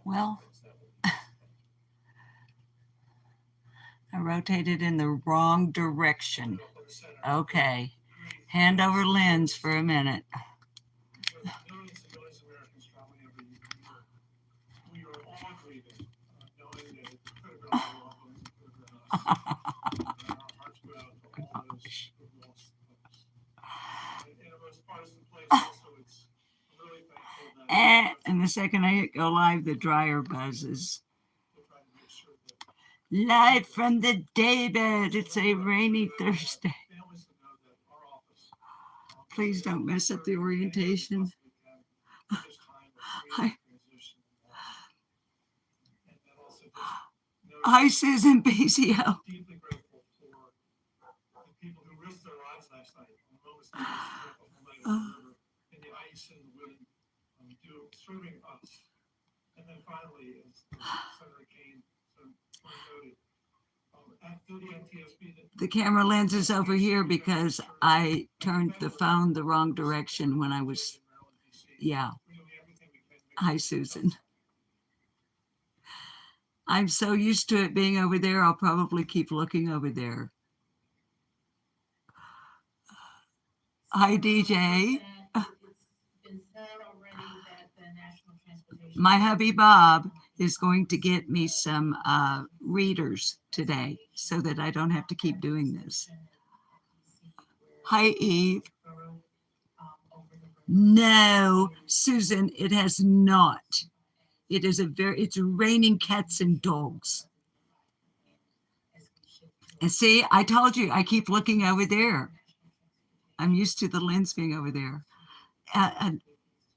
Well, I rotated in the wrong direction. Okay. Hand over lens for a minute. And the second I hit go live, the dryer buzzes. Live from the daybed. It's a rainy Thursday. Please don't mess up the orientation. Hi, hi Susan Bezio. Uh, the camera lens is over here because I turned the phone the wrong direction when I was, yeah. Hi, Susan. I'm so used to it being over there, I'll probably keep looking over there. Hi, DJ. My hubby Bob is going to get me some readers today so that I don't have to keep doing this. Hi, Eve. No, Susan, it has not. It's raining cats and dogs. And see, I told you, I keep looking over there. I'm used to the lens being over there. And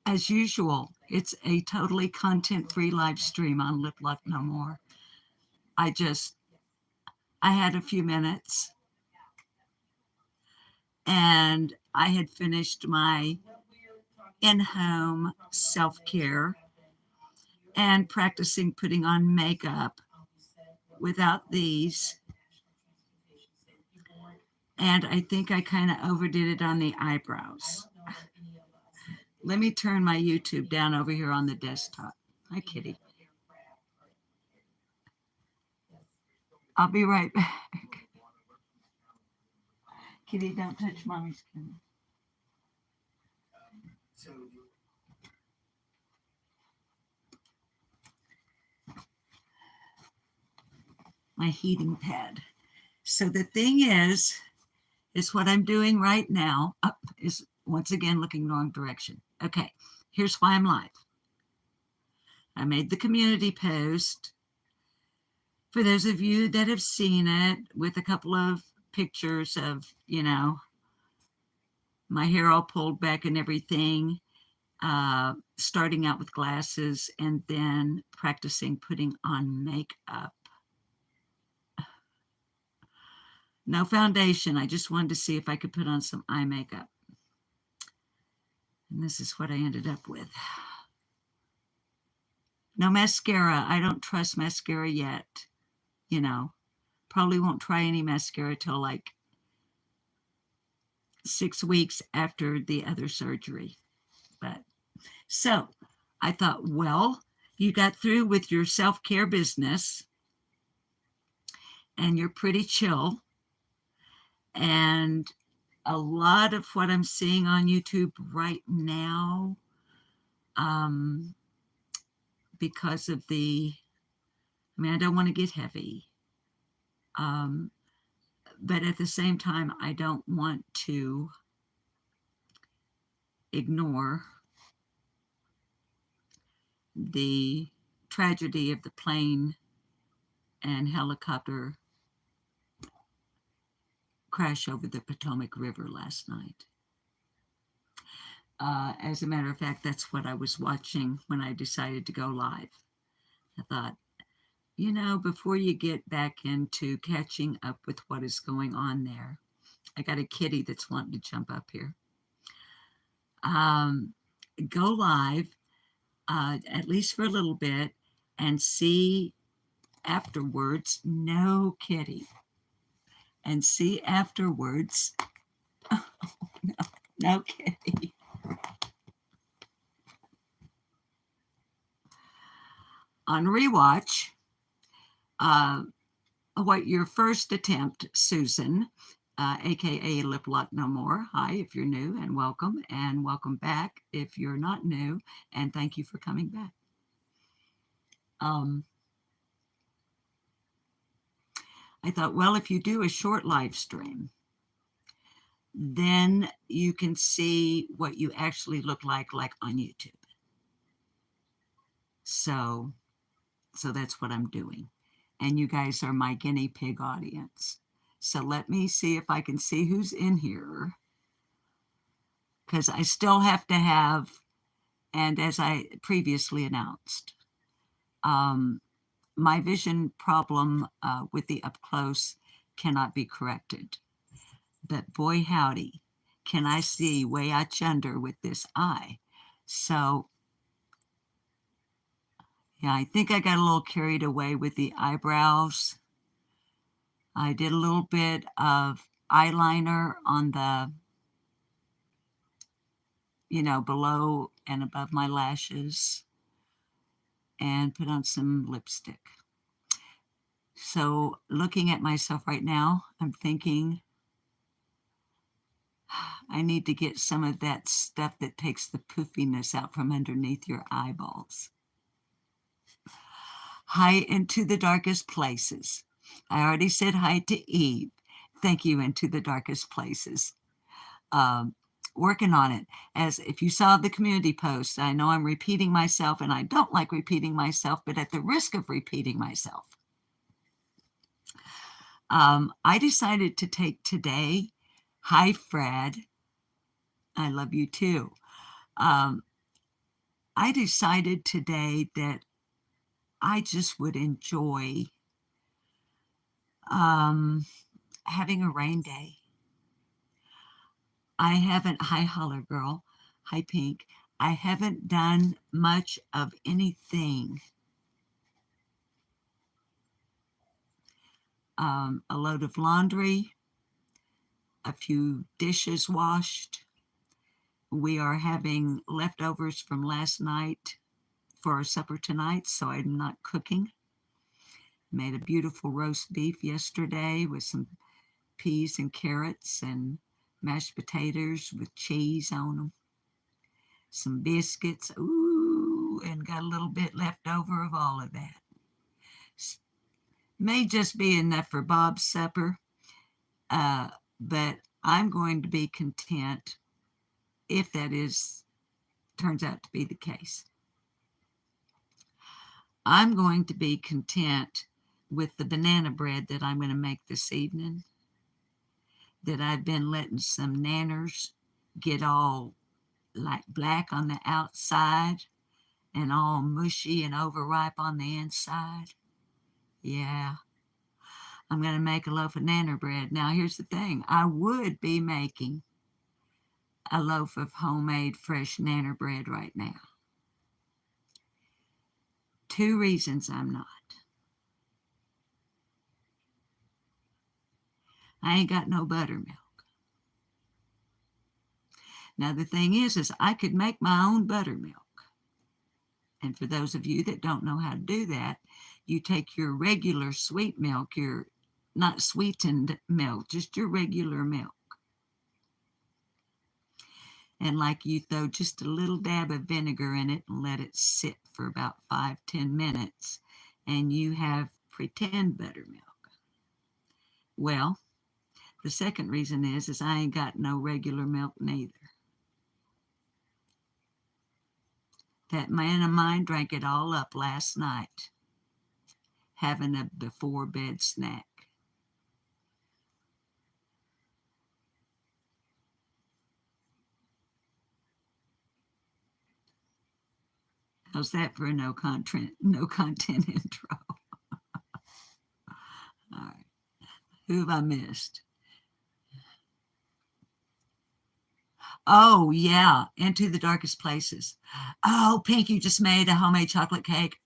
as usual, it's a totally content-free live stream on Lip Luck No More. I had a few minutes and I had finished my in-home self-care and practicing putting on makeup without these. And I think I kind of overdid it on the eyebrows. Let me turn my YouTube down over here on the desktop. Hi, Kitty. I'll be right back. Kitty, don't touch mommy's camera. My heating pad. So the thing is what I'm doing right now is once again looking the wrong direction. Okay, here's why I'm live. I made the community post. For those of you that have seen it, with a couple of pictures of, my hair all pulled back and everything, starting out with glasses and then practicing putting on makeup. No foundation. I just wanted to see if I could put on some eye makeup. And this is what I ended up with. No mascara. I don't trust mascara yet. Probably won't try any mascara till like 6 weeks after the other surgery. But so I thought, well, you got through with your self-care business and you're pretty chill. And a lot of what I'm seeing on YouTube right now, because of I don't want to get heavy. But at the same time, I don't want to ignore the tragedy of the plane and helicopter crash over the Potomac River last night. As a matter of fact, that's what I was watching when I decided to go live. I thought, before you get back into catching up with what is going on there, I got a kitty that's wanting to jump up here. Go live, at least for a little bit, and see afterwards, no kitty, and see afterwards, oh, no kitty. On rewatch, uh, what your first attempt, Susan, aka Lip Lock No More. Hi, if you're new, and welcome back if you're not new, and thank you for coming back. I thought, well, if you do a short live stream, then you can see what you actually look like on YouTube. So that's what I'm doing. And you guys are my guinea pig audience. So let me see if I can see who's in here. Because I still have to have, and as I previously announced, my vision problem with the up close cannot be corrected. But boy howdy, can I see way out yonder with this eye. So yeah, I think I got a little carried away with the eyebrows. I did a little bit of eyeliner on the, below and above my lashes, and put on some lipstick. So looking at myself right now, I'm thinking I need to get some of that stuff that takes the poofiness out from underneath your eyeballs. Hi into the darkest places. I already said hi to Eve. Thank you, Into the Darkest Places. Working on it. As if you saw the community post, I know I'm repeating myself, and I don't like repeating myself, but at the risk of repeating myself, I decided to take today. Hi, Fred. I love you too. I decided today that I just would enjoy having a rain day. I haven't, hi, Holler Girl. Hi, Pink. I haven't done much of anything. A load of laundry, a few dishes washed. We are having leftovers from last night for our supper tonight, so I'm not cooking. Made a beautiful roast beef yesterday with some peas and carrots and mashed potatoes with cheese on them. Some biscuits, ooh, and got a little bit left over of all of that. May just be enough for Bob's supper, but I'm going to be content if that turns out to be the case. I'm going to be content with the banana bread that I'm going to make this evening, that I've been letting some nanners get all like black on the outside and all mushy and overripe on the inside. Yeah, I'm going to make a loaf of nanner bread. Now, here's the thing. I would be making a loaf of homemade fresh nanner bread right now. 2 reasons I'm not. I ain't got no buttermilk. Now, the thing is I could make my own buttermilk. And for those of you that don't know how to do that, you take your regular sweet milk, your not sweetened milk, just your regular milk. And like you throw just a little dab of vinegar in it and let it sit for about 5-10 minutes, and you have pretend buttermilk. Well, the second reason is I ain't got no regular milk neither. That man of mine drank it all up last night, having a before bed snack. How's that for a no content intro? All right. Who have I missed? Oh, yeah. Into the Darkest Places. Oh, Pink, you just made a homemade chocolate cake.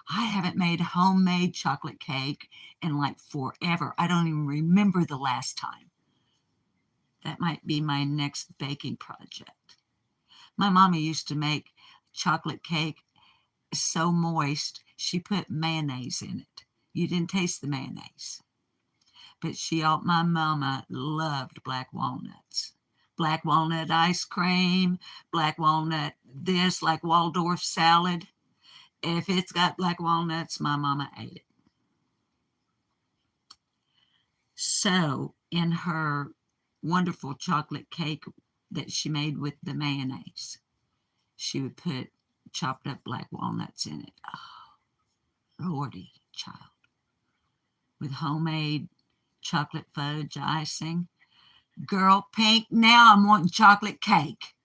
I haven't made homemade chocolate cake in like forever. I don't even remember the last time. That might be my next baking project. My mama used to make chocolate cake so moist, she put mayonnaise in it. You didn't taste the mayonnaise. But my mama loved black walnuts. Black walnut ice cream, black walnut this, like Waldorf salad. If it's got black walnuts, my mama ate it. So in her wonderful chocolate cake that she made with the mayonnaise, she would put chopped up black walnuts in it. Oh, Lordy, child. With homemade chocolate fudge icing. Girl, Pink, now I'm wanting chocolate cake.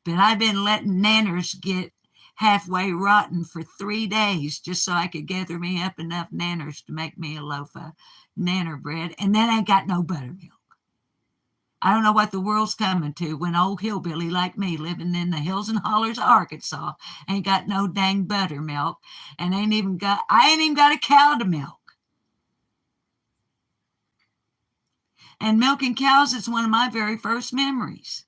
But I've been letting nanners get halfway rotten for 3 days just so I could gather me up enough nanners to make me a loaf of nanner bread, and that ain't got no buttermilk. I don't know what the world's coming to when old hillbilly like me living in the hills and hollers of Arkansas ain't got no dang buttermilk and I ain't even got a cow to milk. And milking cows is one of my very first memories.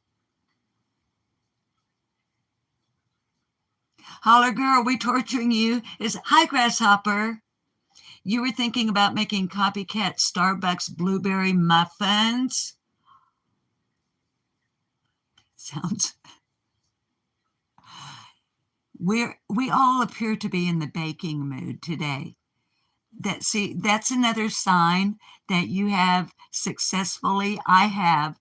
Holler girl, we torturing you. Hi, Grasshopper. You were thinking about making copycat Starbucks blueberry muffins? Sounds... We all appear to be in the baking mood today. That's another sign that I have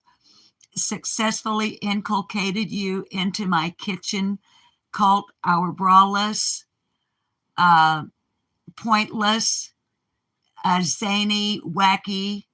successfully inculcated you into my kitchen cult, our braless, pointless, zany, wacky,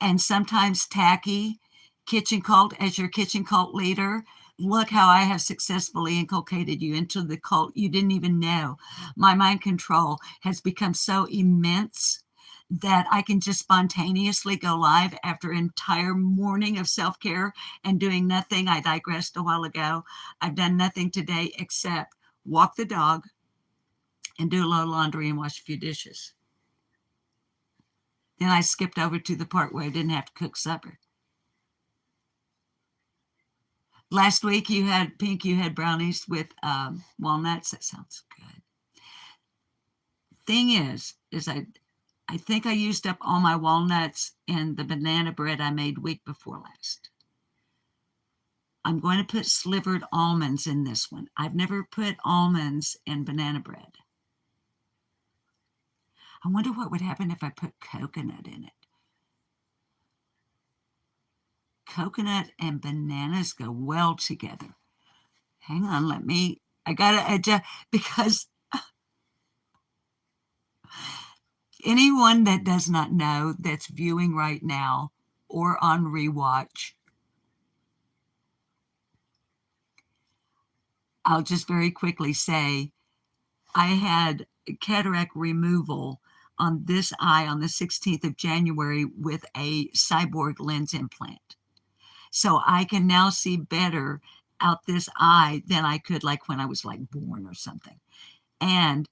and sometimes tacky kitchen cult as your kitchen cult leader. Look how I have successfully inculcated you into the cult you didn't even know. My mind control has become so immense that I can just spontaneously go live after an entire morning of self-care and doing nothing. I digressed a while ago. I've done nothing today except walk the dog and do a little laundry and wash a few dishes. Then I skipped over to the part where I didn't have to cook supper. Last week you had brownies with walnuts. That sounds good. Thing is I think I used up all my walnuts in the banana bread I made week before last. I'm going to put slivered almonds in this one. I've never put almonds in banana bread. I wonder what would happen if I put coconut in it. Coconut and bananas go well together. Hang on, I gotta adjust, because anyone that does not know that's viewing right now or on rewatch, I'll just very quickly say I had cataract removal on this eye on the 16th of January with a cyborg lens implant. So I can now see better out this eye than I could like when I was like born or something. And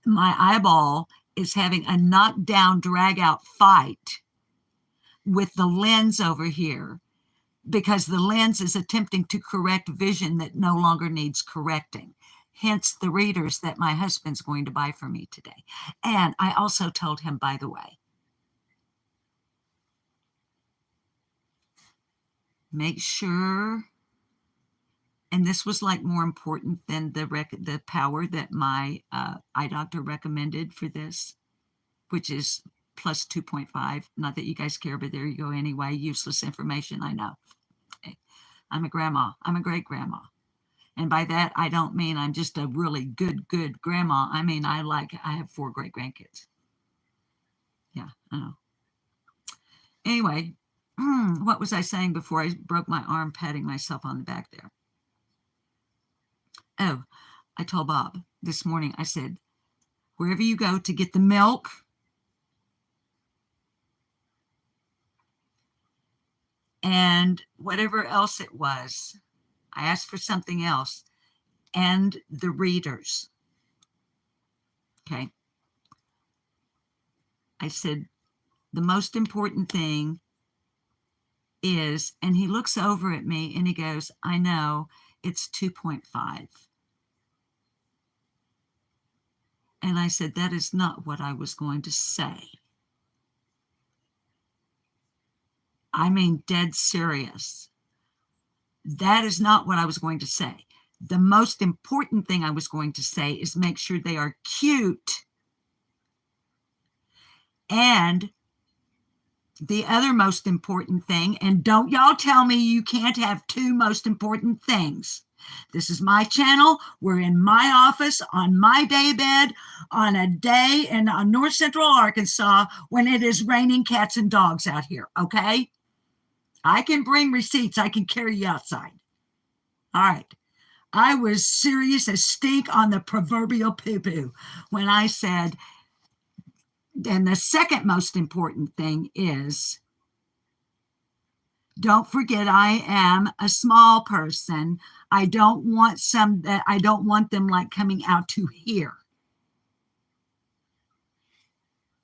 my eyeball is having a knockdown, drag out fight with the lens over here because the lens is attempting to correct vision that no longer needs correcting. Hence the readers that my husband's going to buy for me today. And I also told him, by the way, make sure, and this was like more important than the power that my eye doctor recommended for this, which is plus 2.5. Not that you guys care, but there you go anyway. Useless information, I know. Okay. I'm a grandma. I'm a great grandma. And by that, I don't mean I'm just a really good grandma. I mean, I have 4 great grandkids. Yeah, I know. Anyway, what was I saying before I broke my arm patting myself on the back there? Oh, I told Bob this morning, I said, wherever you go to get the milk, and whatever else it was, I asked for something else, and the readers. Okay. I said, the most important thing is, and he looks over at me and he goes, I know, it's 2.5. And I said, that is not what I was going to say. I mean, dead serious. That is not what I was going to say. The most important thing I was going to say is make sure they are cute. And the other most important thing, and don't y'all tell me you can't have two most important things. This is my channel. We're in my office on my daybed on a day in North Central Arkansas when it is raining cats and dogs out here, okay? I can bring receipts. I can carry you outside. All right. I was serious as stink on the proverbial poo-poo when I said, and the second most important thing is, don't forget I am a small person. I don't want them like coming out to here.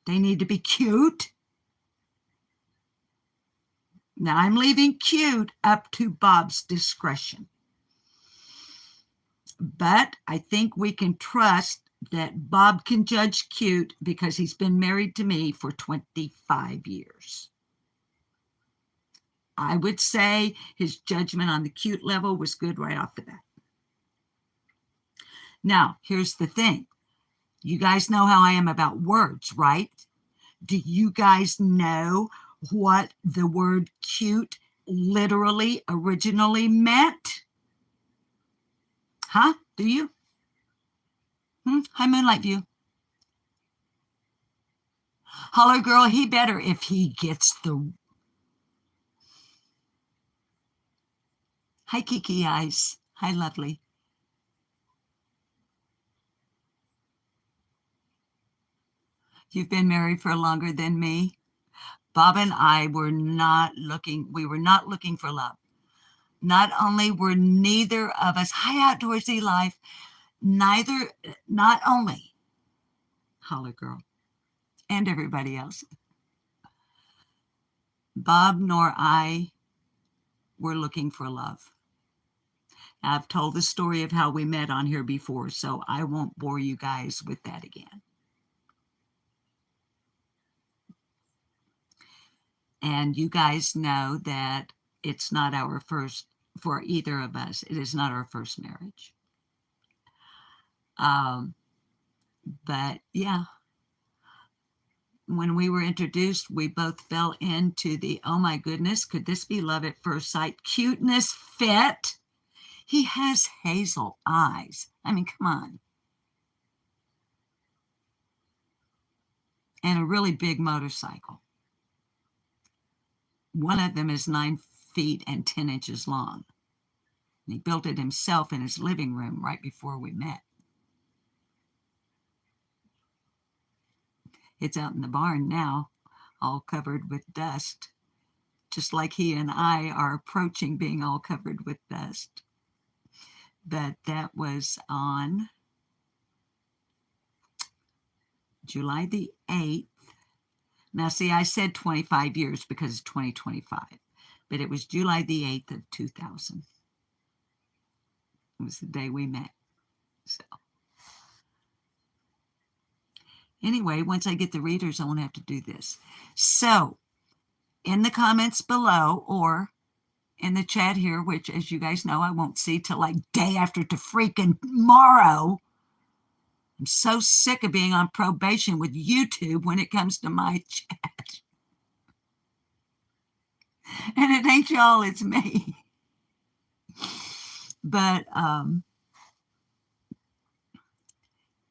They need to be cute. Now I'm leaving cute up to Bob's discretion. But I think we can trust that Bob can judge cute because he's been married to me for 25 years. I would say his judgment on the cute level was good right off the bat. Now, here's the thing. You guys know how I am about words, right? Do you guys know what the word cute literally originally meant? Huh? Do you? Hi, Moonlight View. Holler girl, he better if he gets the... Hi, Kiki Eyes. Hi, lovely. You've been married for longer than me. Bob and I were not looking for love. Not only were neither of us, hi, Outdoorsy Life, not only, Holler girl, and everybody else, Bob nor I were looking for love. I've told the story of how we met on here before, so I won't bore you guys with that again. And you guys know that it's not our first, for either of us, it is not our first marriage. But yeah, when we were introduced, we both fell into the, oh my goodness, could this be love at first sight? Cuteness fit. He has hazel eyes. I mean, come on. And a really big motorcycle. One of them is 9 feet and 10 inches long. And he built it himself in his living room right before we met. It's out in the barn now, all covered with dust, just like he and I are approaching being all covered with dust. But that was on July the 8th. Now, see, I said 25 years because it's 2025, but it was July the 8th of 2000. It was the day we met. So anyway, once I get the readers, I won't have to do this. So in the comments below or in the chat here, which, as you guys know, I won't see till like day after to freaking tomorrow. I'm so sick of being on probation with YouTube when it comes to my chat. And it ain't y'all, it's me. But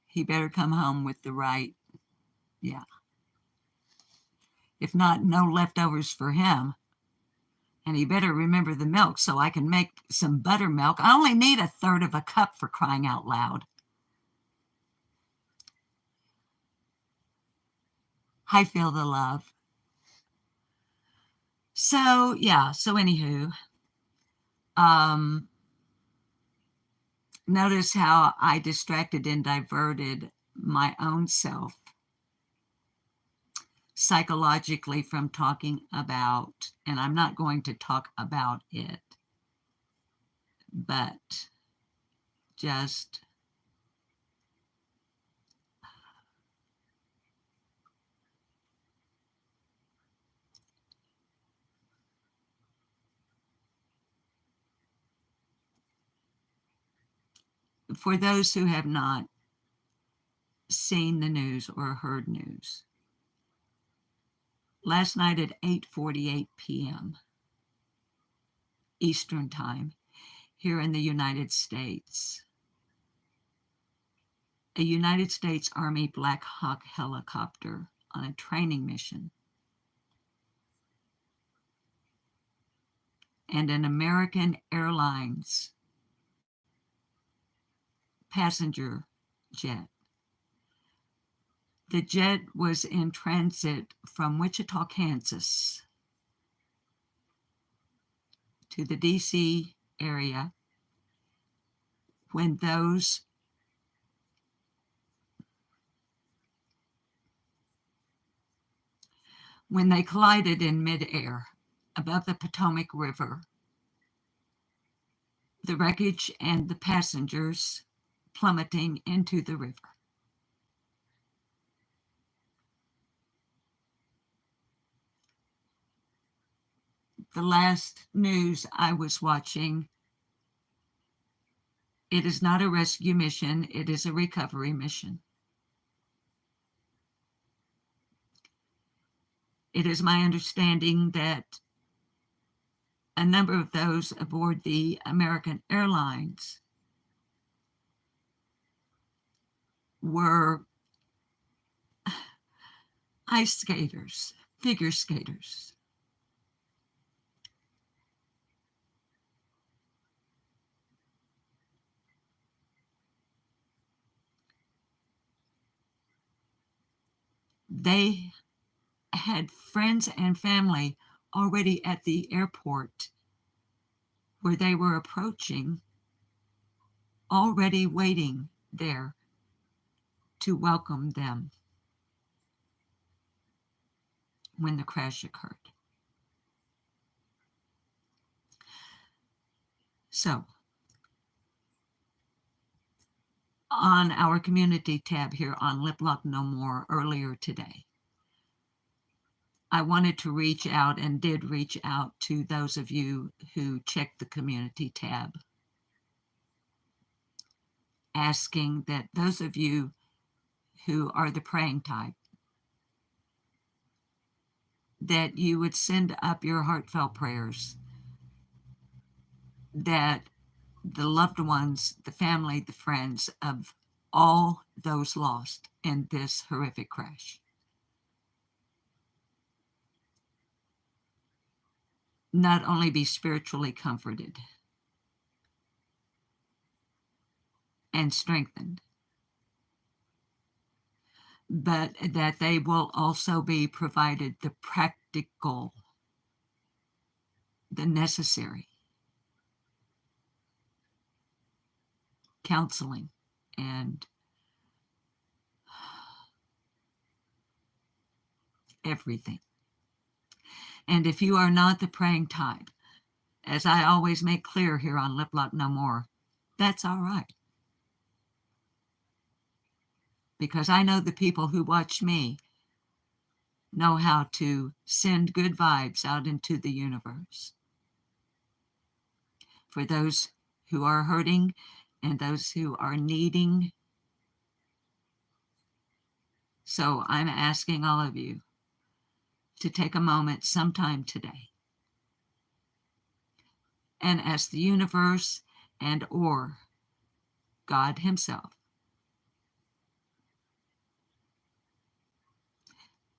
he better come home with the right, yeah. If not, no leftovers for him. And he better remember the milk so I can make some buttermilk. I only need 1/3 of a cup for crying out loud. I feel the love. So, yeah, so anywho, notice how I distracted and diverted my own self psychologically from talking about, and I'm not going to talk about it, but just For those who have not seen the news or heard news, last night at 8:48 p.m. Eastern Time here in the United States, a United States Army Black Hawk helicopter on a training mission and an American Airlines passenger jet. The jet was in transit from Wichita, Kansas to the D.C. area when they collided in midair above the Potomac River. The wreckage and the passengers plummeting into the river. The last news I was watching, it is not a rescue mission, it is a recovery mission. It is my understanding that a number of those aboard the American Airlines were ice skaters, figure skaters. They had friends and family already at the airport where they were approaching, already waiting there to welcome them when the crash occurred. So, on our community tab here on Lip Lock No More earlier today, I wanted to reach out and did reach out to those of you who checked the community tab, asking that those of you who are the praying type, that you would send up your heartfelt prayers, that the loved ones, the family, the friends of all those lost in this horrific crash not only be spiritually comforted and strengthened, but that they will also be provided the practical, the necessary counseling and everything. And if you are not the praying type, as I always make clear here on Lip Lock No More, that's all right. Because I know the people who watch me know how to send good vibes out into the universe for those who are hurting and those who are needing. So I'm asking all of you to take a moment sometime today and ask the universe and or God himself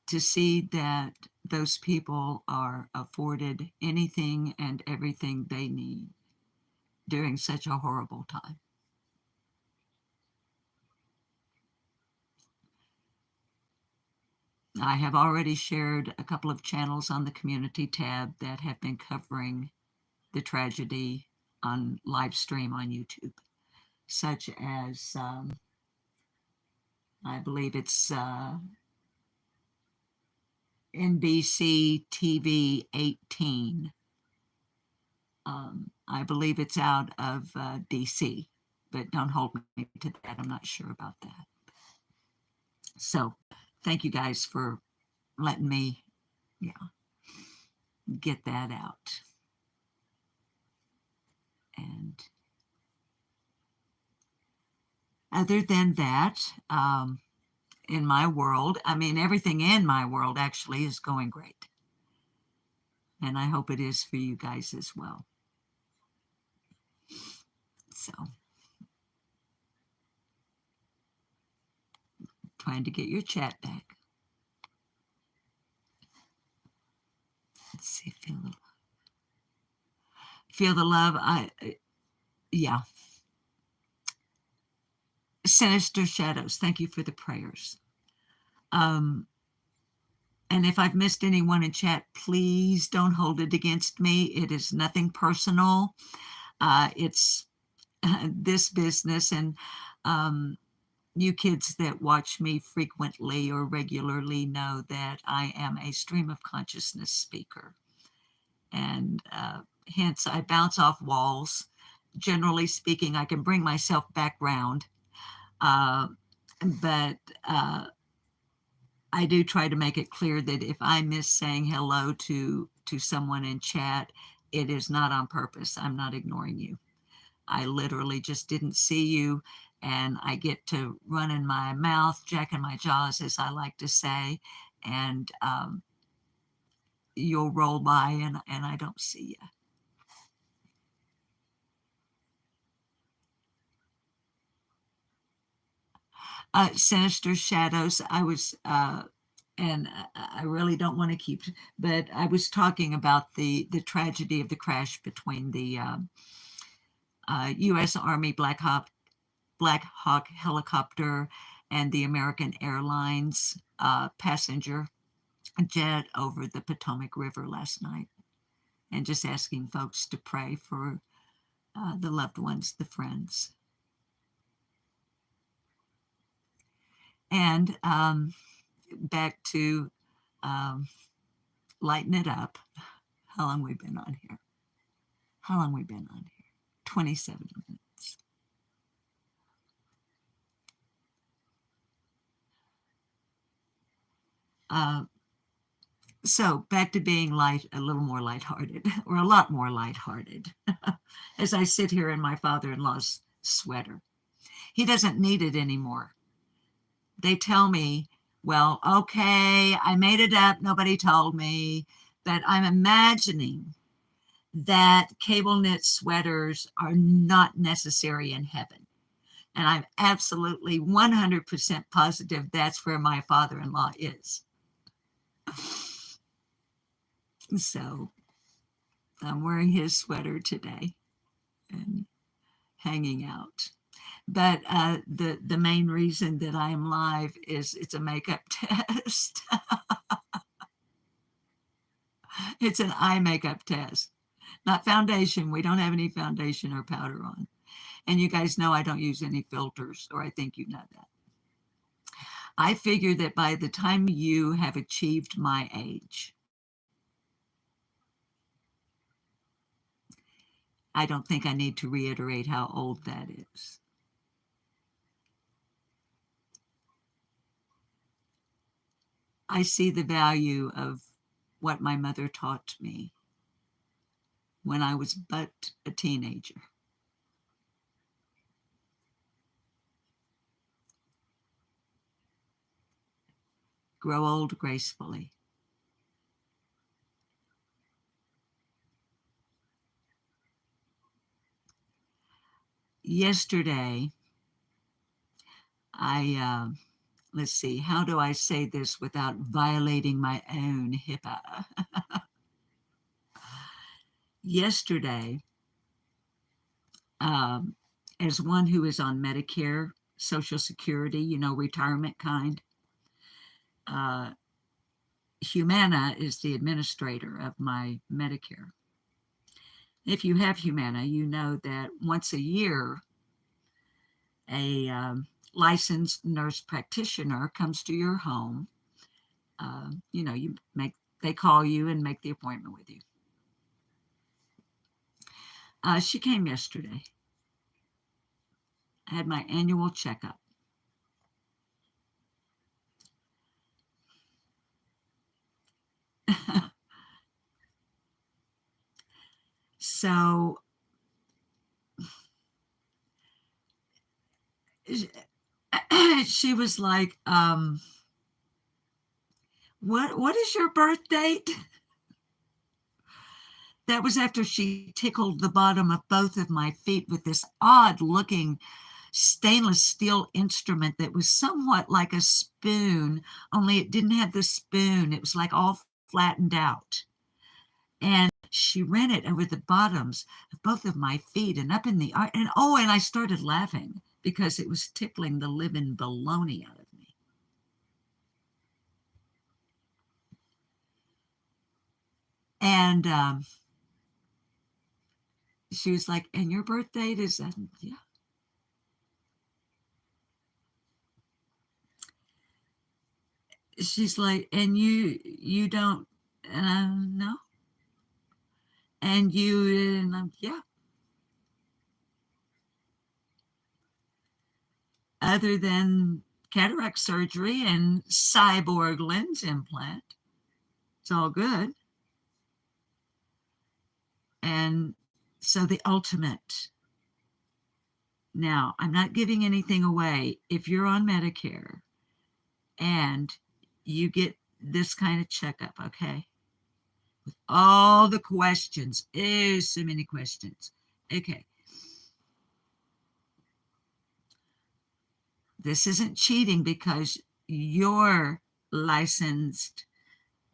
to see that those people are afforded anything and everything they need during such a horrible time. I have already shared a couple of channels on the community tab that have been covering the tragedy on live stream on YouTube, such as I believe it's NBC TV 18. I believe it's out of DC, but don't hold me to that. I'm not sure about that. So thank you guys for letting me get that out. And Other than that, in my world, I mean, everything in my world actually is going great. And I hope it is for you guys as well. So, trying to get your chat back. Let's see, feel the love. Yeah. Sinister shadows. Thank you for the prayers. Um, and if I've missed anyone in chat, please don't hold it against me. It is nothing personal. It's this business, and you kids that watch me frequently or regularly know that I am a stream of consciousness speaker. And hence, I bounce off walls. Generally speaking, I can bring myself back round. But I do try to make it clear that if I miss saying hello to someone in chat, it is not on purpose. I'm not ignoring you. I literally just didn't see you, and I get to run in my mouth, jacking my jaws, as I like to say, and you'll roll by, and I don't see you. Sinister shadows. And I really don't want to keep, but I was talking about the tragedy of the crash between the U.S. Army Black Hawk helicopter and the American Airlines passenger jet over the Potomac River last night, and just asking folks to pray for the loved ones, the friends. And back to lighten it up. How long we been on here? 27 minutes. So back to being a little more lighthearted, or a lot more lighthearted, as I sit here in my father-in-law's sweater. He doesn't need it anymore. They tell me, well, okay, I made it up. Nobody told me. But I'm imagining that cable knit sweaters are not necessary in heaven. And I'm absolutely 100% positive that's where my father-in-law is. So I'm wearing his sweater today and hanging out. But the main reason that I am live is it's a makeup test. It's an eye makeup test, not foundation. We don't have any foundation or powder on. And you guys know I don't use any filters, or I think you know that. I figure that by the time you have achieved my age, I don't think I need to reiterate how old that is. I see the value of what my mother taught me when I was but a teenager. Grow old gracefully. Yesterday, let's see, how do I say this without violating my own HIPAA? Yesterday, as one who is on Medicare, Social Security, retirement kind, Humana is the administrator of my Medicare. If you have Humana, you know that once a year, a licensed nurse practitioner comes to your home. They call you and make the appointment with you. She came yesterday. I had my annual checkup. So she was like, what is your birth date? That was after she tickled the bottom of both of my feet with this odd looking stainless steel instrument that was somewhat like a spoon, only it didn't have the spoon. It was like all flattened out. And she ran it over the bottoms of both of my feet and up in the eye. And I started laughing because it was tickling the living baloney out of me. And she was like, and your birth date is, yeah. She's like, and you don't, no. And yeah. Other than cataract surgery and cyborg lens implant, it's all good. And so the ultimate. Now, I'm not giving anything away. If you're on Medicare and you get this kind of checkup, okay? With all the questions, so many questions. Okay. This isn't cheating because your licensed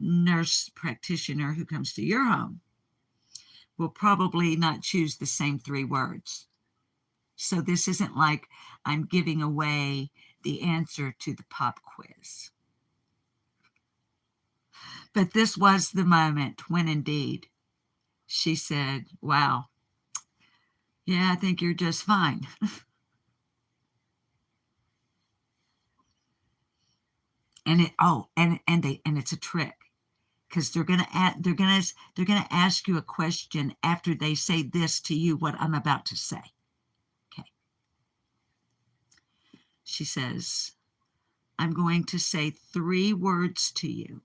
nurse practitioner who comes to your home will probably not choose the same 3 words. So this isn't like I'm giving away the answer to the pop quiz. But this was the moment when indeed she said, wow, yeah, I think you're just fine. And it's a trick because they're gonna ask you a question after they say this to you, what I'm about to say. Okay. She says, I'm going to say 3 words to you.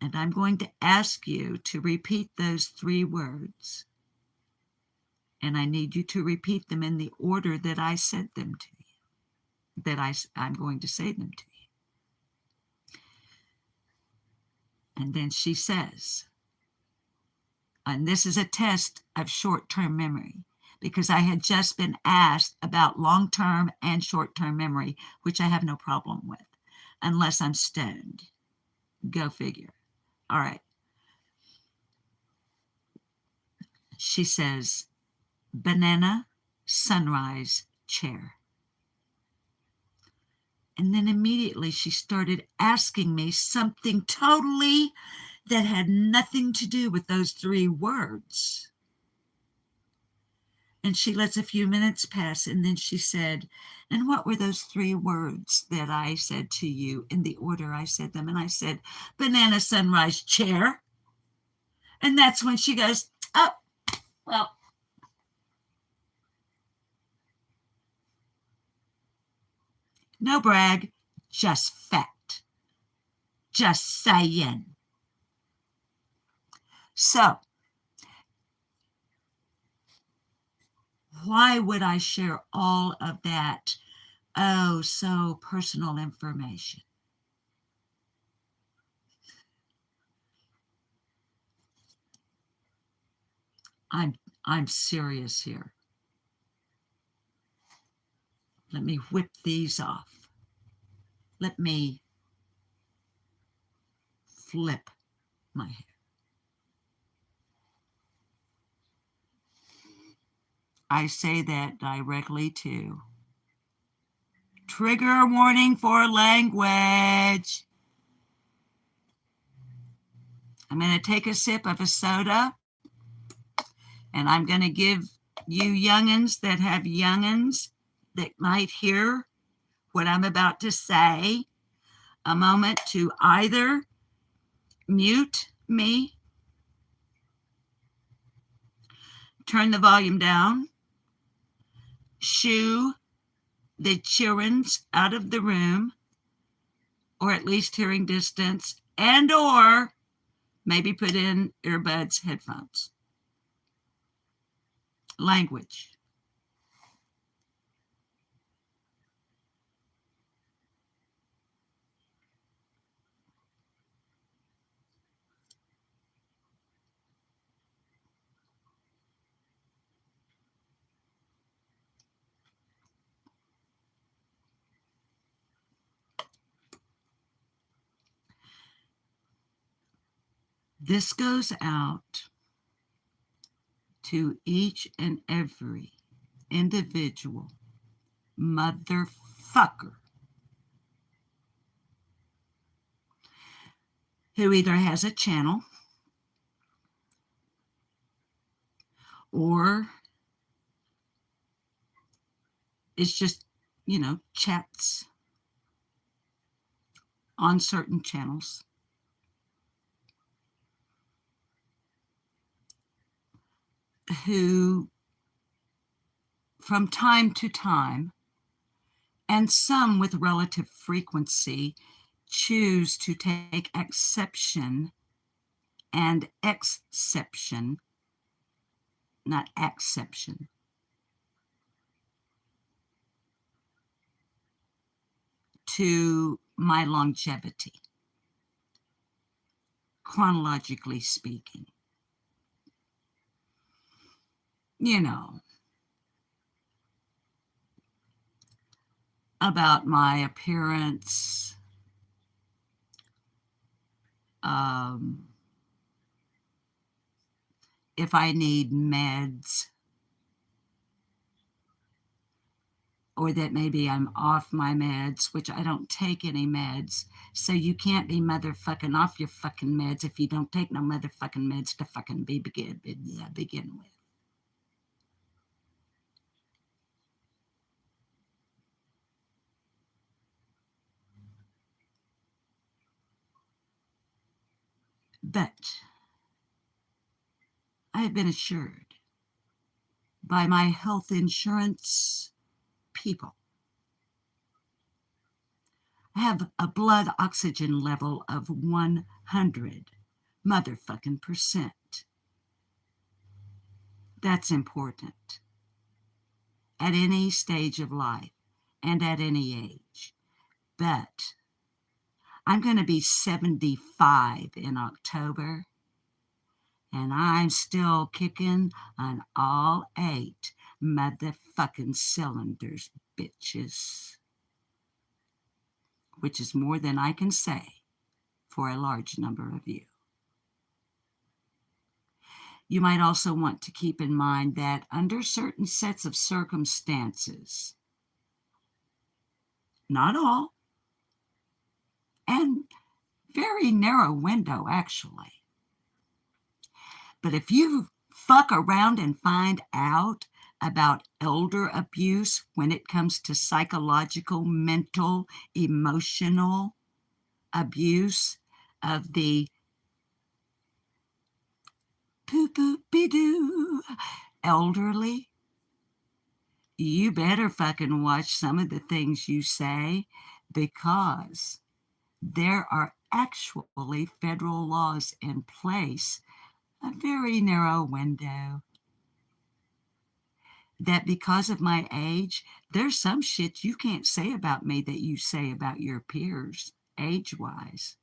And I'm going to ask you to repeat those 3 words. And I need you to repeat them in the order that I said them to you, that I'm going to say them to you. And then she says, and this is a test of short-term memory, because I had just been asked about long-term and short-term memory, which I have no problem with, unless I'm stoned. Go figure. All right. She says, banana, sunrise, chair. And then immediately she started asking me something totally that had nothing to do with those 3 words. And she lets a few minutes pass, and then she said, and what were those 3 words that I said to you in the order I said them? And I said, banana, sunrise, chair. And that's when she goes, oh, well, no brag, just fact. Just saying. So, why would I share all of that, so personal information? I'm serious here. Let me whip these off. Let me flip my hair. I say that directly to trigger warning for language. I'm going to take a sip of a soda, and I'm going to give you youngins that have youngins that might hear what I'm about to say a moment to either mute me, turn the volume down, shoo the childrens out of the room, or at least hearing distance, and or maybe put in earbuds, headphones. Language. This goes out to each and every individual motherfucker who either has a channel or is just, chats on certain channels, who from time to time, and some with relative frequency, choose to take exception and exception, not acception, to my longevity, chronologically speaking. About my appearance, if I need meds, or that maybe I'm off my meds, which I don't take any meds. So you can't be motherfucking off your fucking meds if you don't take no motherfucking meds to fucking begin with. But I have been assured by my health insurance people, I have a blood oxygen level of 100 motherfucking percent. That's important at any stage of life and at any age. But I'm going to be 75 in October, and I'm still kicking on all 8 motherfucking cylinders, bitches. Which is more than I can say for a large number of you. You might also want to keep in mind that under certain sets of circumstances, not all, and very narrow window actually, but if you fuck around and find out about elder abuse when it comes to psychological, mental, emotional abuse of the poo-poo-be-doo elderly, you better fucking watch some of the things you say, because there are actually federal laws in place, a very narrow window, that because of my age, there's some shit you can't say about me that you say about your peers age-wise,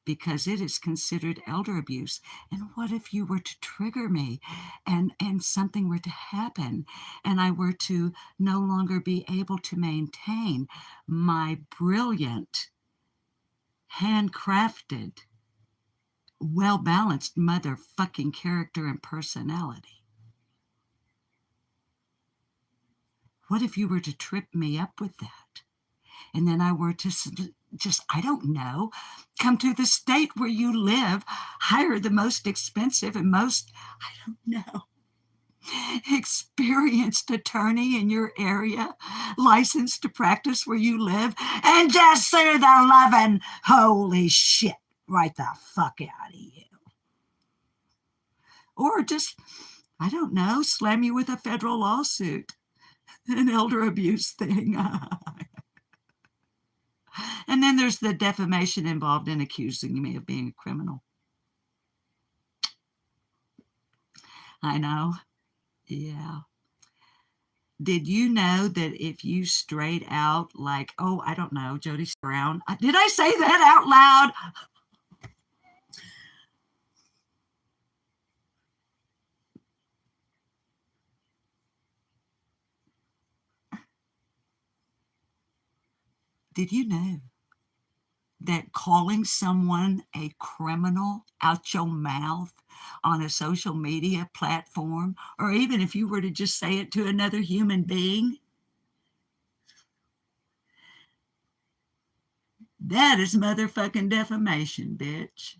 because it is considered elder abuse. And what if you were to trigger me and something were to happen and I were to no longer be able to maintain my brilliant, handcrafted, well-balanced motherfucking character and personality? What if you were to trip me up with that? And then I were to just, I don't know, come to the state where you live, hire the most expensive and most, I don't know, experienced attorney in your area, licensed to practice where you live, and just sue the loving holy shit right the fuck out of you. Or just, I don't know, slam you with a federal lawsuit, an elder abuse thing. And then there's the defamation involved in accusing me of being a criminal. I know. Yeah. Did you know that if you straight out, like, oh, I don't know, Jody Brown, did I say that out loud? Did you know that calling someone a criminal out your mouth on a social media platform, or even if you were to just say it to another human being, that is motherfucking defamation, bitch.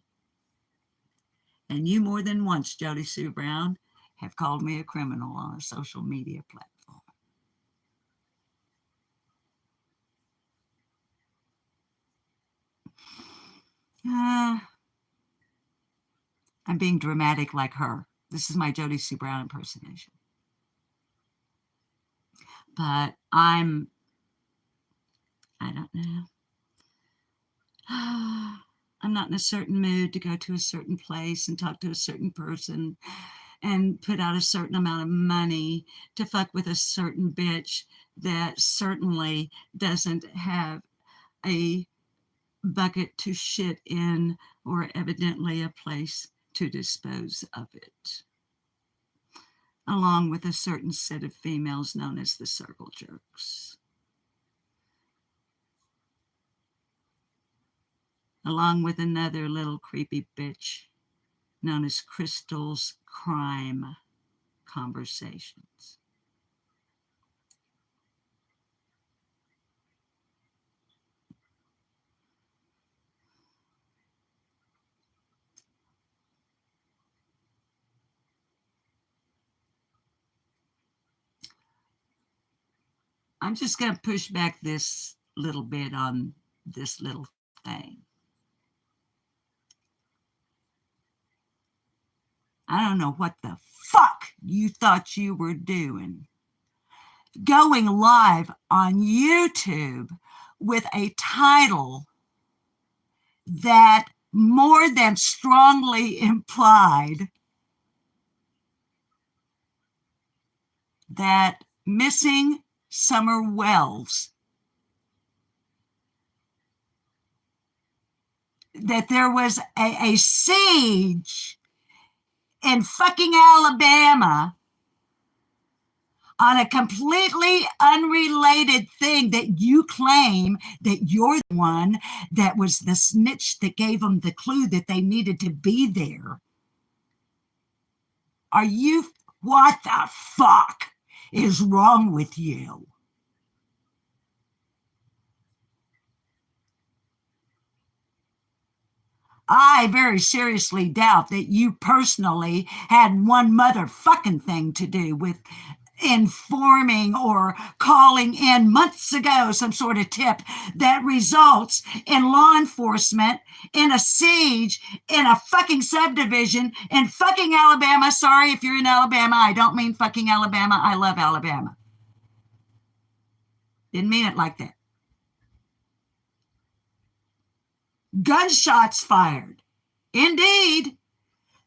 And you more than once, Jody Sue Brown, have called me a criminal on a social media platform. I'm being dramatic like her. This is my Jody Sue Brown impersonation. But I don't know. I'm not in a certain mood to go to a certain place and talk to a certain person and put out a certain amount of money to fuck with a certain bitch that certainly doesn't have a bucket to shit in or evidently a place to dispose of it, along with a certain set of females known as the circle jerks, along with another little creepy bitch known as Crystal's Crime Conversations. I'm just going to push back this little bit on this little thing. I don't know what the fuck you thought you were doing, going live on YouTube with a title that more than strongly implied that missing Summer Wells, that there was a siege in fucking Alabama on a completely unrelated thing that you claim that you're the one that was the snitch that gave them the clue that they needed to be there. Are you, what the fuck is wrong with you? I very seriously doubt that you personally had one motherfucking thing to do with informing or calling in months ago some sort of tip that results in law enforcement in a siege in a fucking subdivision in fucking Alabama. Sorry if you're in Alabama. I don't mean fucking Alabama. I love Alabama. Didn't mean it like that. Gunshots fired. Indeed.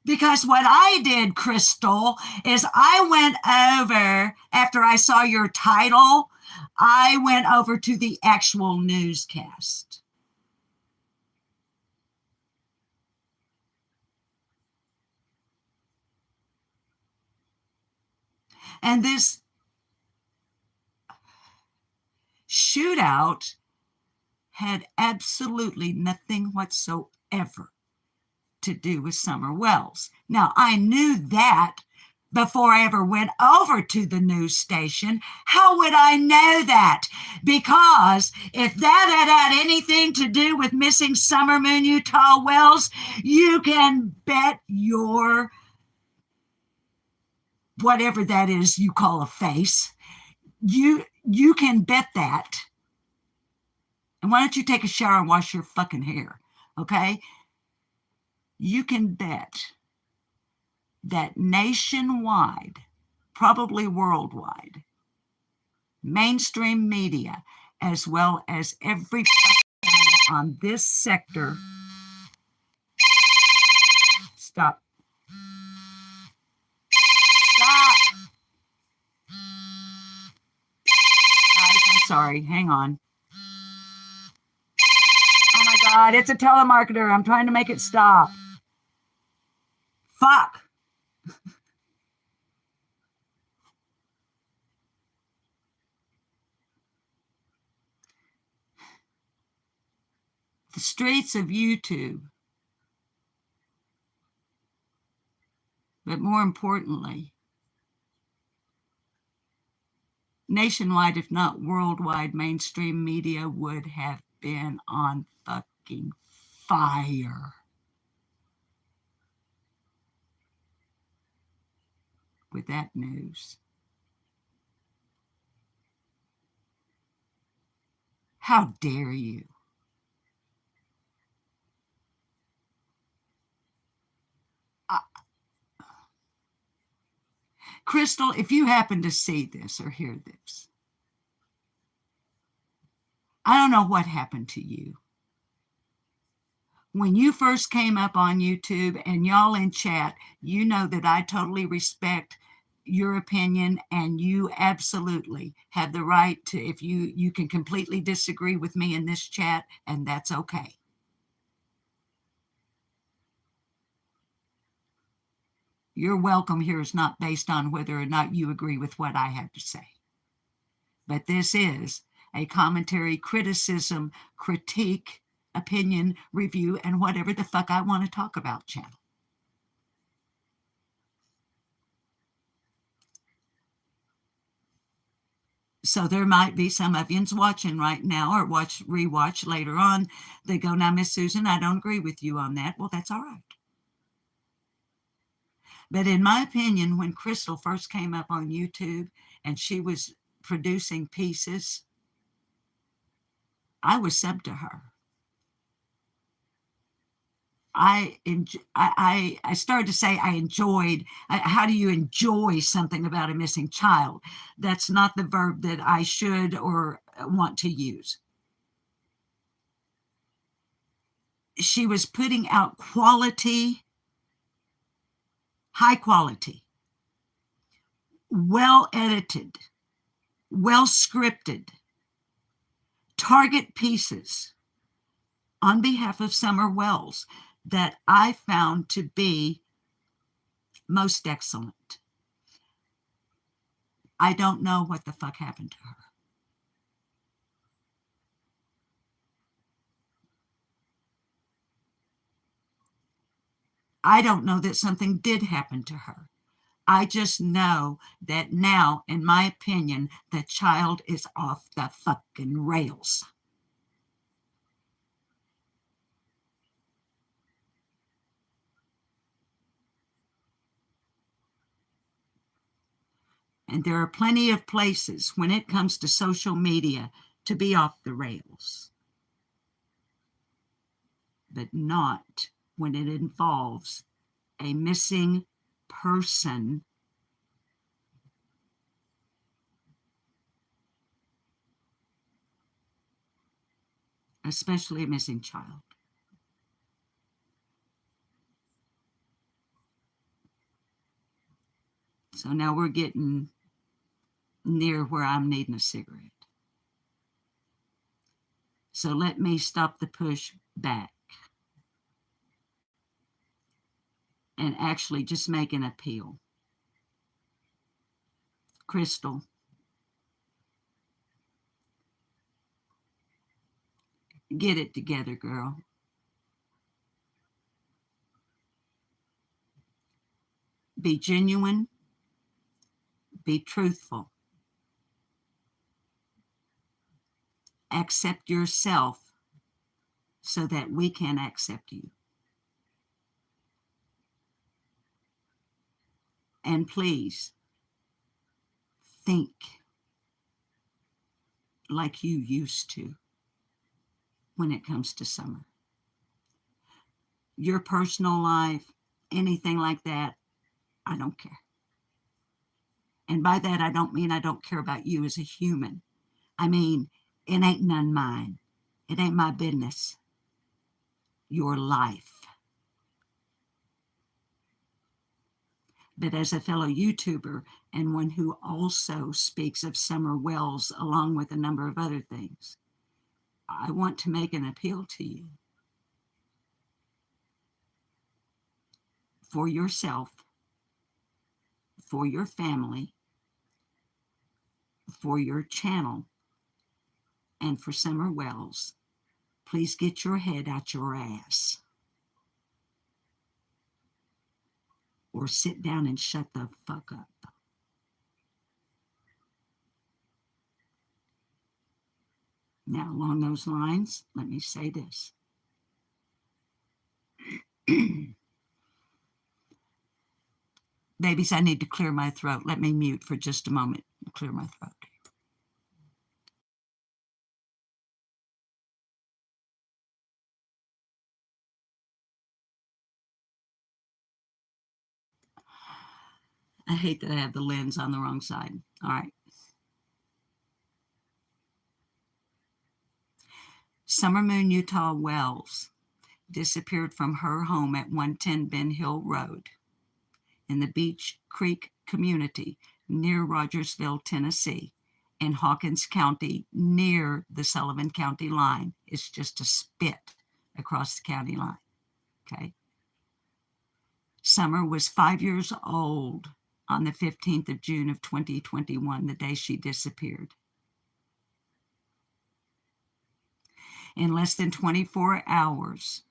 Because what I did, Crystal, is I went over, after I saw your title, I went over to the actual newscast. And this shootout had absolutely nothing whatsoever to do with Summer Wells. Now, I knew that before I ever went over to the news station. How would I know that? Because if that had anything to do with missing Summer Moon Utah Wells, you can bet your whatever that is you call a face, you can bet that. And why don't you take a shower and wash your fucking hair, okay? You can bet that nationwide, probably worldwide, mainstream media, as well as every on this sector. Stop. Guys, I'm sorry. Hang on. Oh my God, it's a telemarketer. I'm trying to make it stop. Fuck. the streets of YouTube, but more importantly, nationwide, if not worldwide, mainstream media would have been on fucking fire with that news. How dare you? Crystal, if you happen to see this or hear this, I don't know what happened to you. When you first came up on YouTube, and y'all in chat, you know that I totally respect your opinion, and you absolutely have the right to, if you can completely disagree with me in this chat, and that's okay. Your welcome here is not based on whether or not you agree with what I have to say. But this is a commentary, criticism, critique, opinion, review, and whatever the fuck I want to talk about channel. So there might be some of yous watching right now, or rewatch later on. They go, now, Miss Susan, I don't agree with you on that. Well, that's all right. But in my opinion, when Crystal first came up on YouTube and she was producing pieces, I was sub to her. I started to say I enjoyed. How do you enjoy something about a missing child? That's not the verb that I should or want to use. She was putting out quality, high quality, well edited, well scripted, target pieces on behalf of Summer Wells that I found to be most excellent. I don't know what the fuck happened to her. I don't know that something did happen to her. I just know that now, in my opinion, the child is off the fucking rails. And there are plenty of places when it comes to social media to be off the rails, but not when it involves a missing person, especially a missing child. So now we're getting near where I'm needing a cigarette. So let me stop the push back and actually just make an appeal. Crystal, get it together, girl. Be genuine. Be truthful. Accept yourself so that we can accept you. And please think like you used to when it comes to Summer. Your personal life, anything like that, I don't care. And by that, I don't mean I don't care about you as a human. I mean, it ain't none mine. It ain't my business. Your life. But as a fellow YouTuber and one who also speaks of Summer Wells along with a number of other things, I want to make an appeal to you. For yourself, for your family, for your channel, and for Summer Wells, Please get your head out your ass. Or sit down and shut the fuck up. Now, along those lines, let me say this. Babies, I need to clear my throat. Let me mute for just a moment and clear my throat. I hate that I have the lens on the wrong side. All right. Summer Moon Utah Wells disappeared from her home at 110 Ben Hill Road in the Beach Creek community near Rogersville, Tennessee, in Hawkins County near the Sullivan County line. It's just a spit across the county line. Okay. Summer was 5 years old on the 15th of June of 2021, the day she disappeared. In less than 24 hours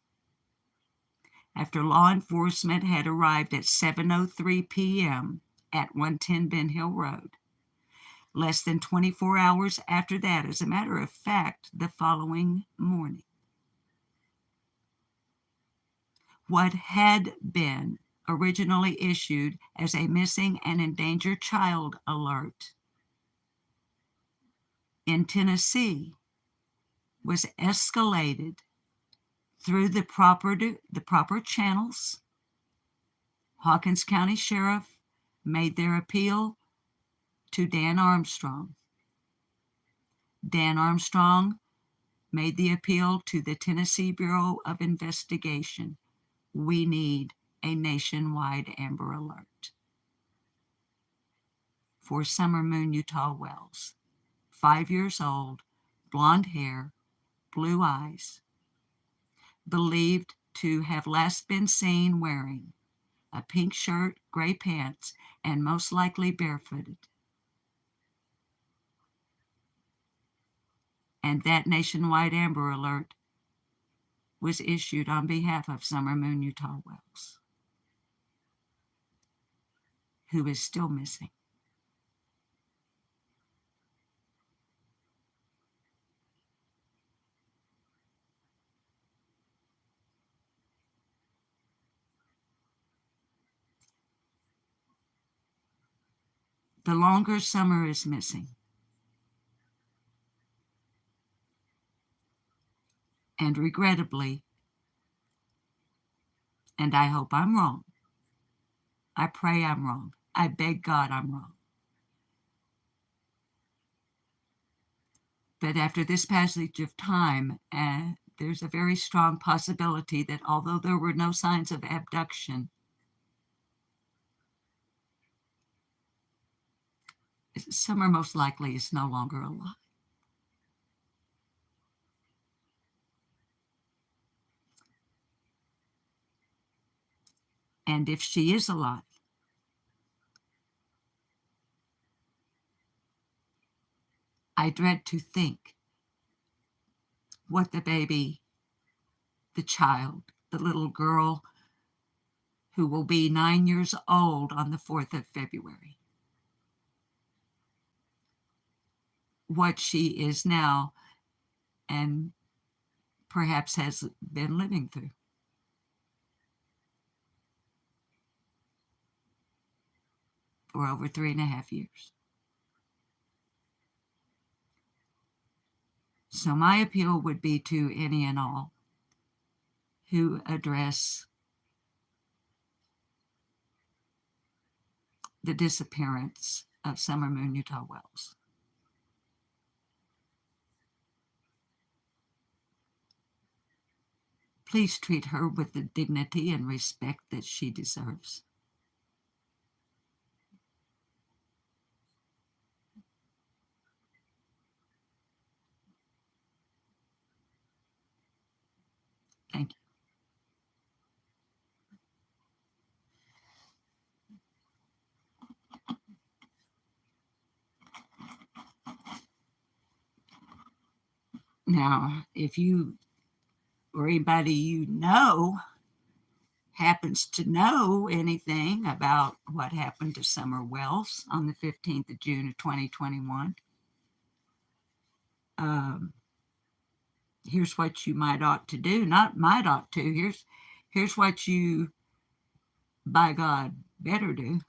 after law enforcement had arrived at 7:03 p.m. at 110 Ben Hill Road, less than 24 hours after that, as a matter of fact, the following morning, what had been originally issued as a missing and endangered child alert in Tennessee was escalated through the proper channels. Hawkins County Sheriff made their appeal to Dan Armstrong. Dan Armstrong made the appeal to the Tennessee Bureau of Investigation. We need a nationwide Amber Alert for Summer Moon Utah Wells, 5 years old, blonde hair, blue eyes, believed to have last been seen wearing a pink shirt, gray pants, and most likely barefooted. And that nationwide Amber Alert was issued on behalf of Summer Moon Utah Wells, who is still missing. The longer Summer is missing, and regrettably, and I hope I'm wrong, I pray I'm wrong, I beg God I'm wrong, but after this passage of time, there's a very strong possibility that although there were no signs of abduction, Summer most likely is no longer alive. And if she is alive, I dread to think what the baby, the child, the little girl who will be 9 years old on the 4th of February, what she is now and perhaps has been living through. For over 3.5 years. So my appeal would be to any and all who address the disappearance of Summer Moon Utah Wells. Please treat her with the dignity and respect that she deserves. Thank you. Now, if you or anybody you know happens to know anything about what happened to Summer Wells on the 15th of June of 2021, here's what you might ought to do. Not might ought to. Here's what you, by God, better do.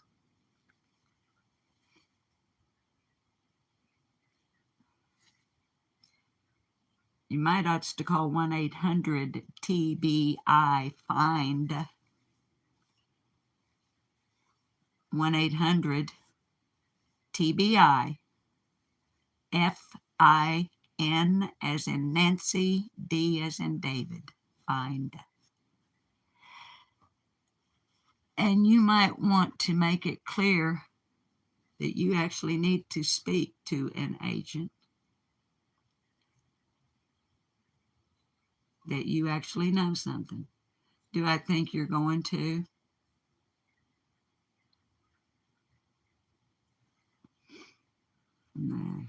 You might ought to call 1-800-TBI-FIND. 1-800-TBI FIN as in Nancy, D as in David. Find. And you might want to make it clear that you actually need to speak to an agent, that you actually know something. Do I think you're going to? No.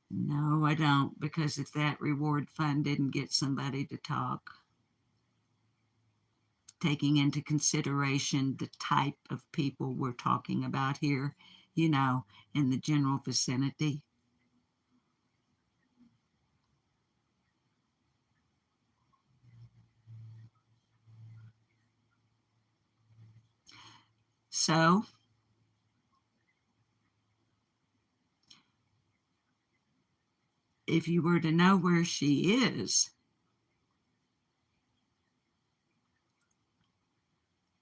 No, I don't, because if that reward fund didn't get somebody to talk, taking into consideration the type of people we're talking about here, in the general vicinity. So, if you were to know where she is,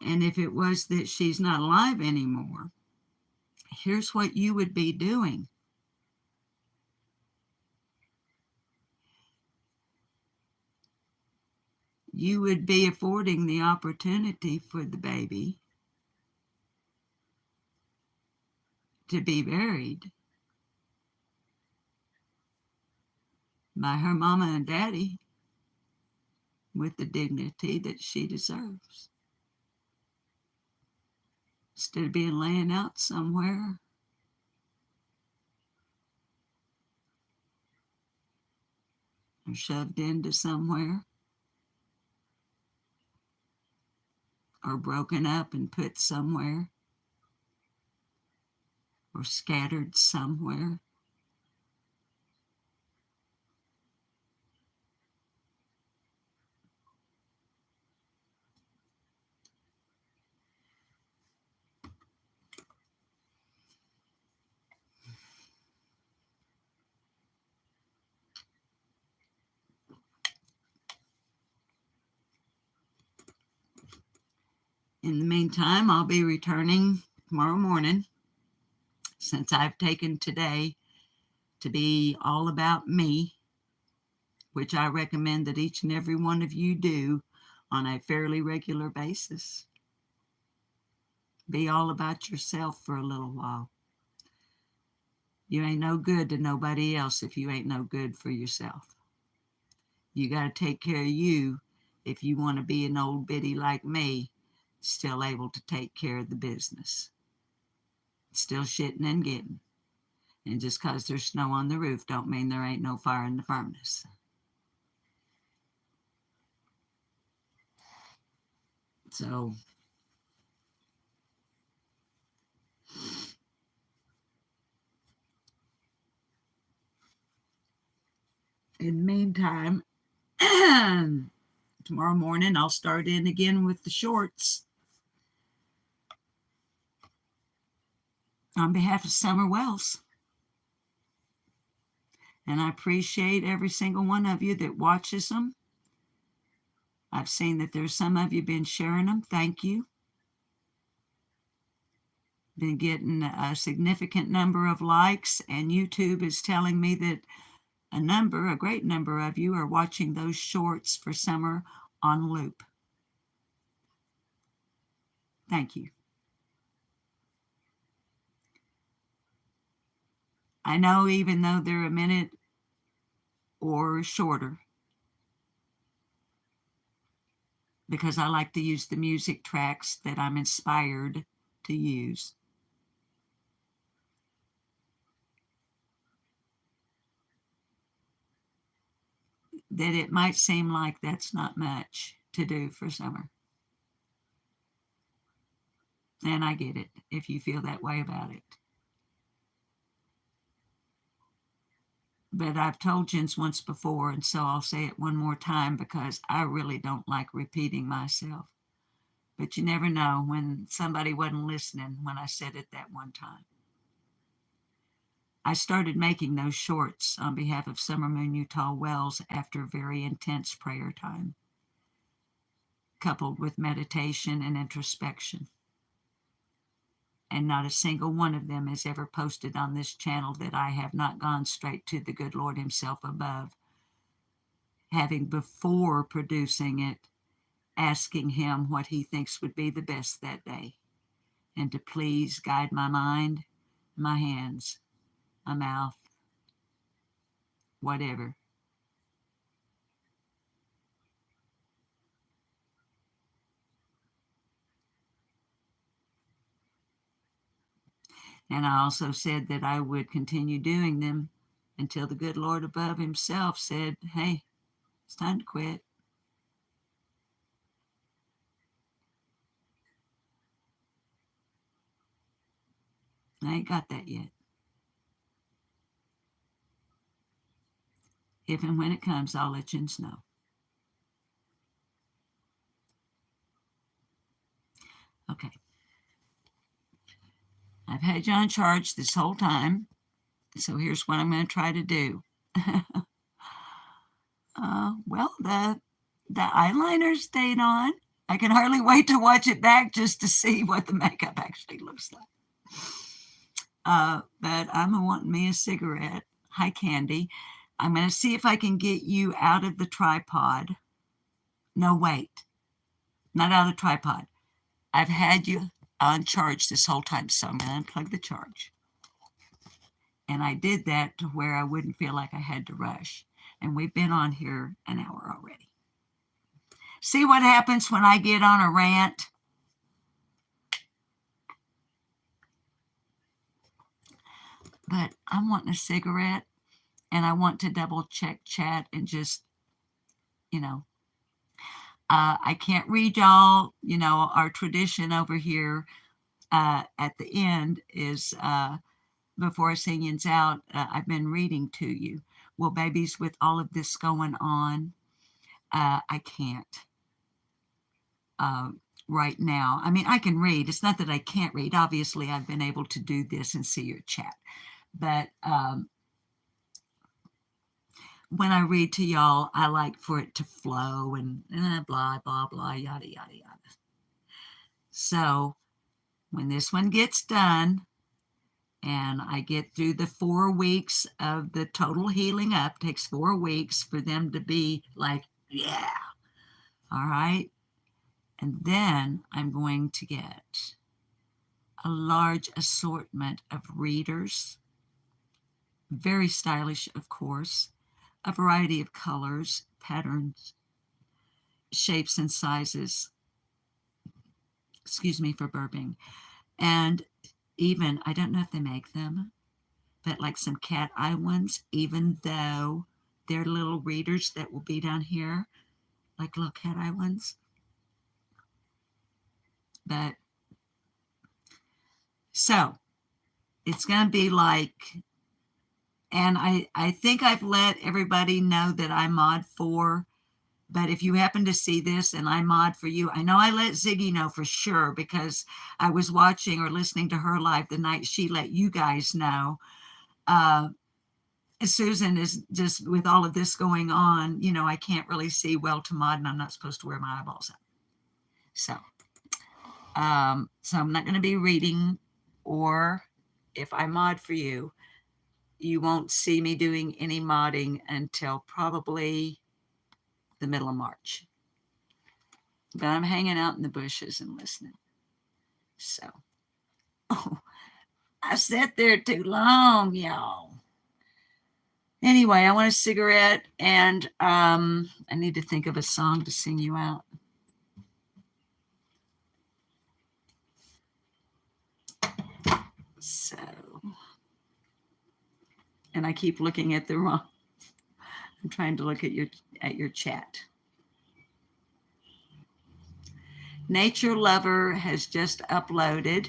and if it was that she's not alive anymore, here's what you would be doing. You would be affording the opportunity for the baby to be buried by her mama and daddy with the dignity that she deserves. Instead of being laying out somewhere or shoved into somewhere or broken up and put somewhere or scattered somewhere. In the meantime, I'll be returning tomorrow morning, since I've taken today to be all about me, which I recommend that each and every one of you do on a fairly regular basis. Be all about yourself for a little while. You ain't no good to nobody else if you ain't no good for yourself. You got to take care of you if you want to be an old biddy like me, still able to take care of the business. Still shitting and getting. And just because there's snow on the roof don't mean there ain't no fire in the furnace. So, in the meantime, tomorrow morning I'll start in again with the shorts. On behalf of Summer Wells. And I appreciate every single one of you that watches them. I've seen that there's some of you been sharing them. Thank you. Been getting a significant number of likes, and YouTube is telling me that a great number of you are watching those shorts for summer on loop. Thank you. I know even though they're a minute or shorter, because I like to use the music tracks that I'm inspired to use. that it might seem like that's not much to do for summer. And I get it if you feel that way about it. But I've told Jens once before, and so I'll say it one more time because I really don't like repeating myself. But you never know when somebody wasn't listening when I said it that one time. I started making those shorts on behalf of Summer Moon Utah Wells after very intense prayer time, coupled with meditation and introspection. And not a single one of them is ever posted on this channel that I have not gone straight to the good Lord himself above, having before producing it, asking him what he thinks would be the best that day, and to please guide my mind, my hands, my mouth, whatever. And I also said that I would continue doing them until the good Lord above himself said, hey, it's time to quit. I ain't got that yet. If and when it comes, I'll let you know. Okay. I've had you on charge this whole time, so here's what I'm going to try to do. Well, the eyeliner stayed on. I can hardly wait to watch it back just to see what the makeup actually looks like. But I'm wanting me a cigarette. Hi, Candy. I'm going to see if I can get you out of the tripod. No, wait. Not out of the tripod. I've had you on charge this whole time, so I'm going to unplug the charge. And I did that to where I wouldn't feel like I had to rush. And we've been on here an hour already. See what happens when I get on a rant? But I'm wanting a cigarette, and I want to double check chat and just, I can't read y'all. Our tradition over here at the end is before I sing yins out, I've been reading to you. Well, babies, with all of this going on, I can't right now. I mean, I can read. It's not that I can't read. Obviously, I've been able to do this and see your chat. But when I read to y'all, I like for it to flow and blah, blah, blah, yada, yada, yada. So when this one gets done, and I get through the 4 weeks of the total healing up, takes 4 weeks for them to be like, yeah, all right. And then I'm going to get a large assortment of readers, very stylish, of course, a variety of colors, patterns, shapes, and sizes. Excuse me for burping. And even, I don't know if they make them, but like some cat eye ones, even though they're little readers that will be down here, like little cat eye ones. But so it's going to be like, and I think I've let everybody know that I mod for, but if you happen to see this and I mod for you, I know I let Ziggy know for sure because I was watching or listening to her live the night she let you guys know. Susan is just with all of this going on, I can't really see well to mod, and I'm not supposed to wear my eyeballs up. So I'm not going to be reading, or if I mod for you, you won't see me doing any modding until probably the middle of March. But I'm hanging out in the bushes and listening. So, I sat there too long, y'all. Anyway, I want a cigarette, and I need to think of a song to sing you out. So, and I keep looking at the wrong. I'm trying to look at your. at your chat. Nature Lover has just uploaded.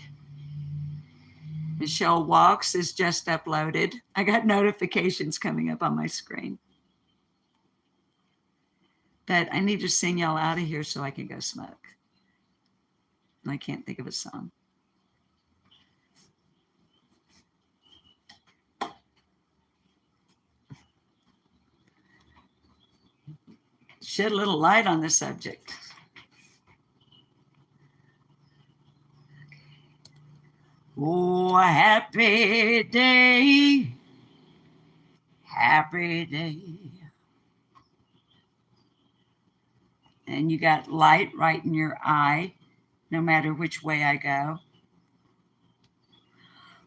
Michelle Walks is just uploaded. I got notifications coming up on my screen. But I need to sing y'all out of here so I can go smoke. And I can't think of a song. Shed a little light on the subject. Oh, happy day, happy day. And you got light right in your eye, no matter which way I go.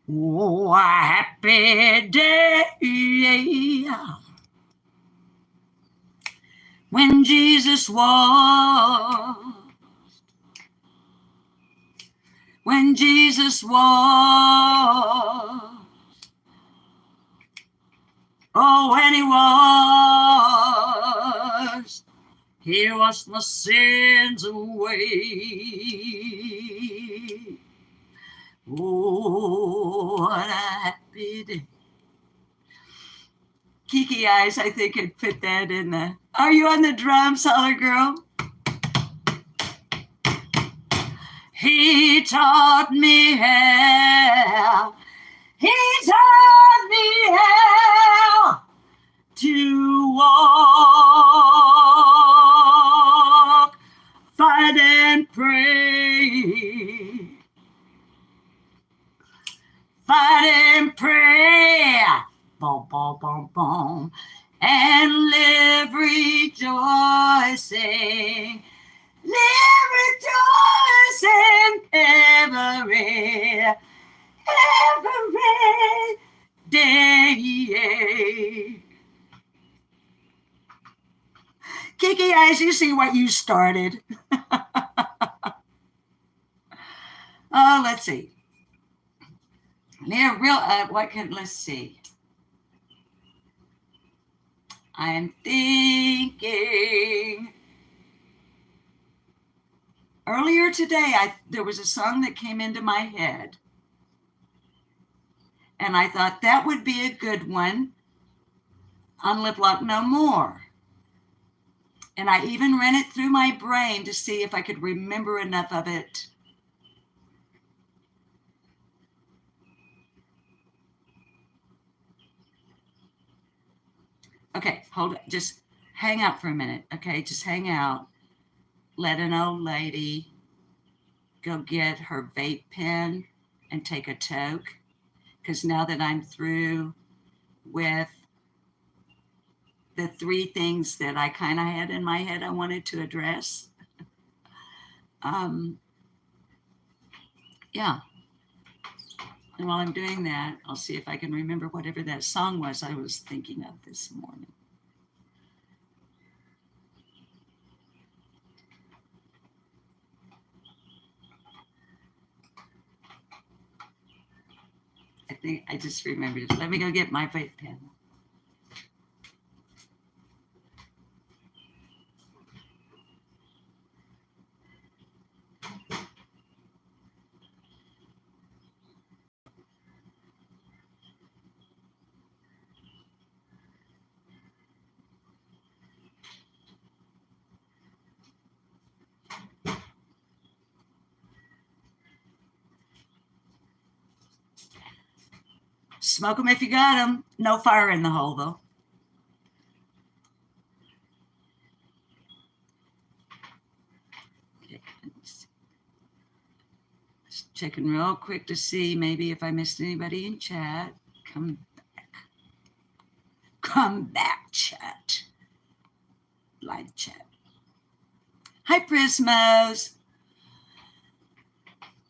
Oh, a happy day. When Jesus walked, when Jesus walked, oh, when he washed my sins away. Oh, what a happy day. Kiki Eyes, I think, could put that in the. Are you on the drums, Holler Girl? He taught me how. He taught me how to walk, fight and pray. Fight and pray. Boom, boom, boom, boom. And live rejoicing. Live rejoicing every day. Kiki Eyes, you see what you started. Oh, let's see. Yeah, let's see. I'm thinking. Earlier today, there was a song that came into my head. And I thought that would be a good one on Lip Lock No More. And I even ran it through my brain to see if I could remember enough of it. Okay, hold it. Just hang out for a minute. Okay, just hang out. Let an old lady go get her vape pen and take a toke. Because now that I'm through with the 3 things that I kind of had in my head I wanted to address. Yeah. And while I'm doing that, I'll see if I can remember whatever that song was I was thinking of this morning. I think I just remembered. Let me go get my vape pen. Smoke them if you got them. No fire in the hole, though. Okay. Just checking real quick to see maybe if I missed anybody in chat. Come back. Come back, chat. Live chat. Hi, Prismos.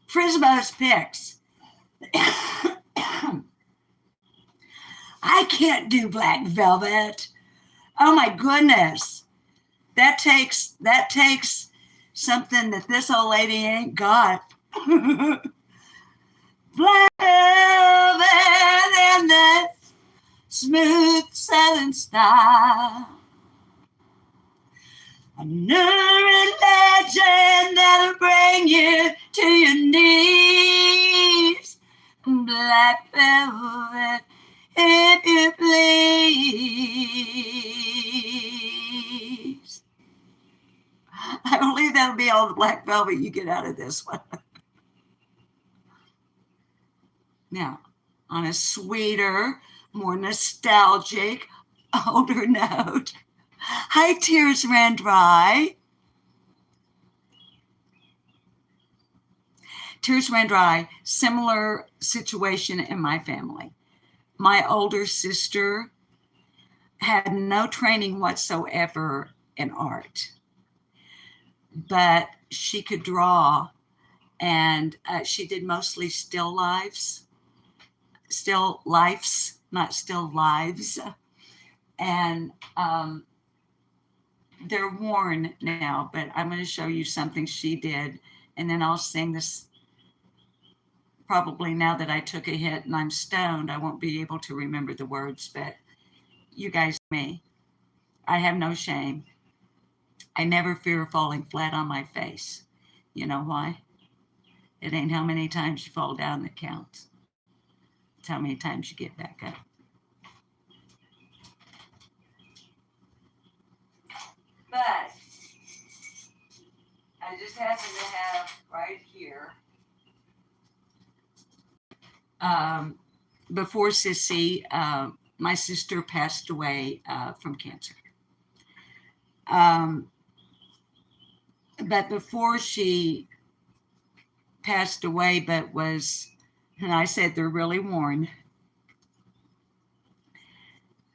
Prismos picks. I can't do Black Velvet. Oh my goodness. That takes something that this old lady ain't got. Black Velvet and that smooth Southern style. Another legend that'll bring you to your knees. Black velvet, if you please. I believe that'll be all the black velvet you get out of this one. Now, on a sweeter, more nostalgic, older note, hi, tears ran dry. Tears ran dry, similar situation in my family. My older sister had no training whatsoever in art, but she could draw, and she did mostly still lifes, not still lives. And they're worn now, but I'm going to show you something she did, and then I'll sing this. Probably now that I took a hit and I'm stoned, I won't be able to remember the words, but you guys, me, I have no shame. I never fear falling flat on my face. You know why? It ain't how many times you fall down that counts. It's how many times you get back up. But I just happen to have right here, before Sissy, my sister passed away from cancer. But before she passed away, but was, and I said they're really worn,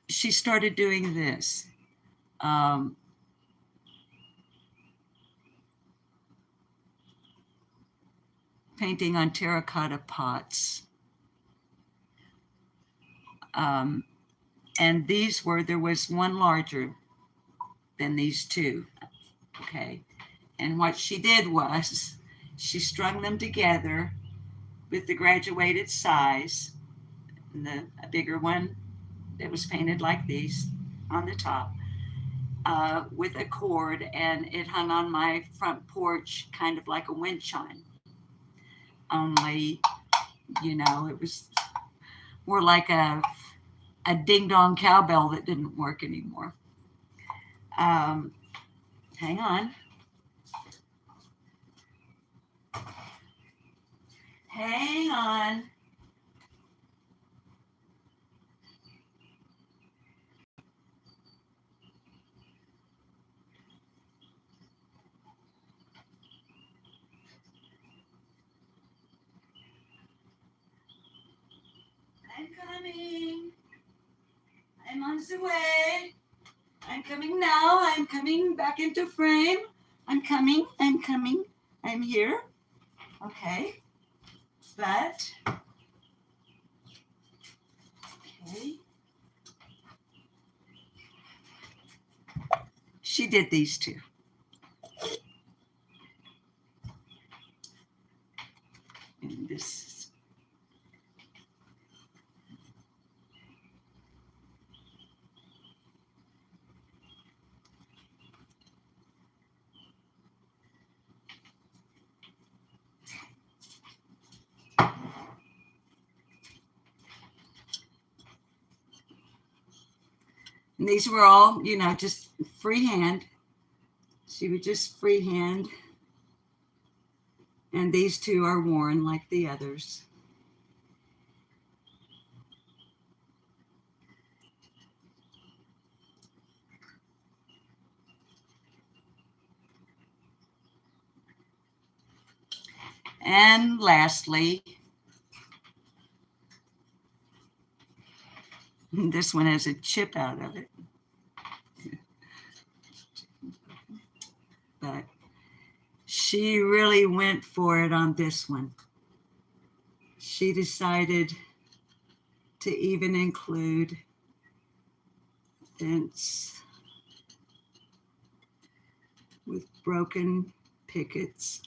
she started doing this. Painting on terracotta pots. And there was one larger than these two, okay? And what she did was she strung them together with the graduated size, and a bigger one that was painted like these on the top, with a cord, and it hung on my front porch kind of like a wind chime. Only, it was more like a ding-dong cowbell that didn't work anymore. Hang on. Hang on. I'm coming. I'm on the way. I'm coming now. I'm coming back into frame. I'm coming. I'm here. Okay. But, okay. She did these two. And this. And these were all, just freehand. She would just freehand. And these two are worn like the others. And lastly, this one has a chip out of it. But she really went for it on this one. She decided to even include fence with broken pickets.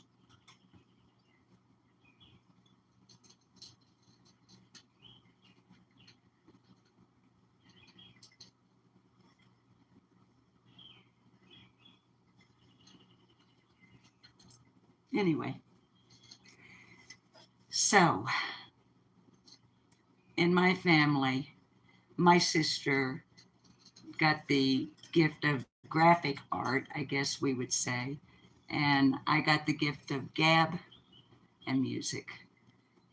Anyway, so in my family, my sister got the gift of graphic art, I guess we would say, and I got the gift of gab and music.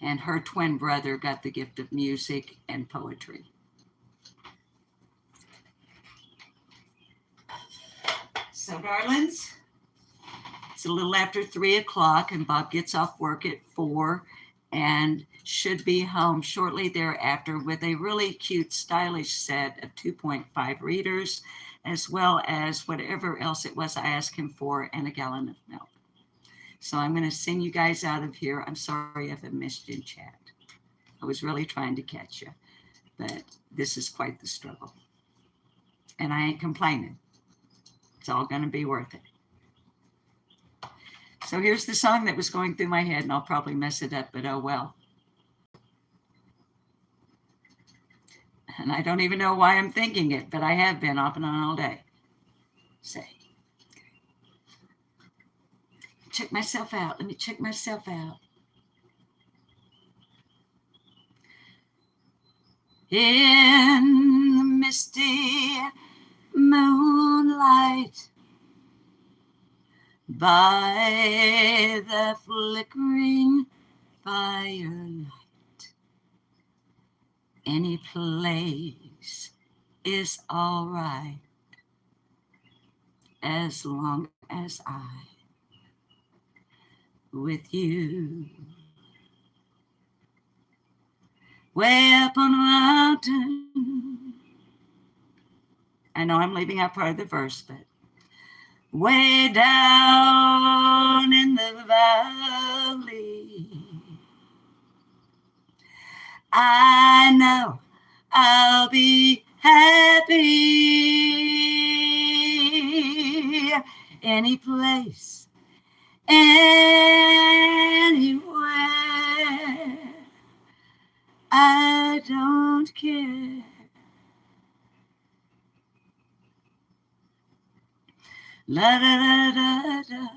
And her twin brother got the gift of music and poetry. So, darlings, it's a little after 3 o'clock, and Bob gets off work at 4 and should be home shortly thereafter with a really cute, stylish set of 2.5 readers, as well as whatever else it was I asked him for, and a gallon of milk. So I'm going to send you guys out of here. I'm sorry if I missed you in chat. I was really trying to catch you, but this is quite the struggle. And I ain't complaining. It's all going to be worth it. So here's the song that was going through my head, and I'll probably mess it up, but oh well. And I don't even know why I'm thinking it, but I have been off and on all day. Say. Check myself out. Let me check myself out. In the misty moonlight, by the flickering firelight, any place is all right as long as I'm with you. Way up on a mountain, I know I'm leaving out part of the verse, but way down in the valley, I know I'll be happy any place, anywhere. I don't care. La da da da da.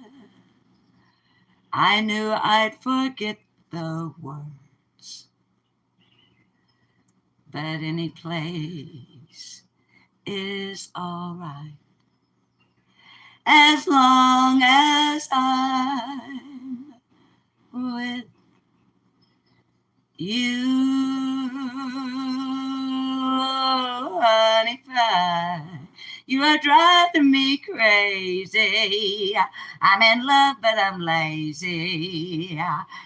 I knew I'd forget the words, but any place is all right as long as I'm with you, honey pie. You are driving me crazy. I'm in love, but I'm lazy.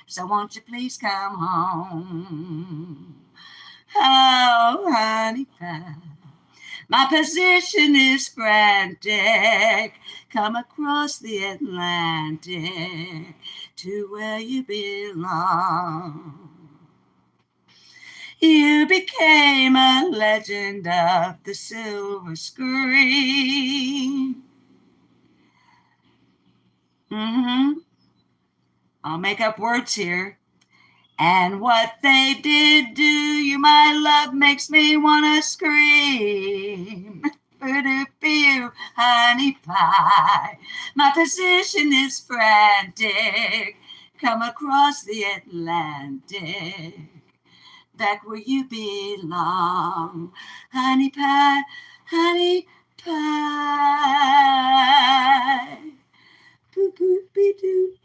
So won't you please come home? Oh, honey pie. My position is frantic. Come across the Atlantic to where you belong. You became a legend of the silver screen. I'll make up words here. And what they did do you, my love, makes me want to scream. You, honey pie. My position is frantic. Come across the Atlantic, back where you belong. Honey pie, honey pie. Boop, boop, be doo.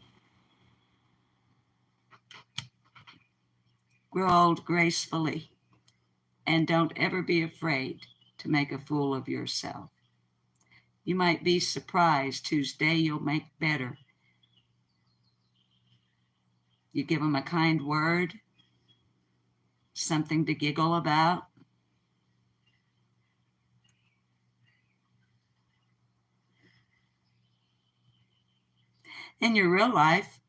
Grow old gracefully, and don't ever be afraid to make a fool of yourself. You might be surprised whose day you'll make better. You give them a kind word, something to giggle about. In your real life,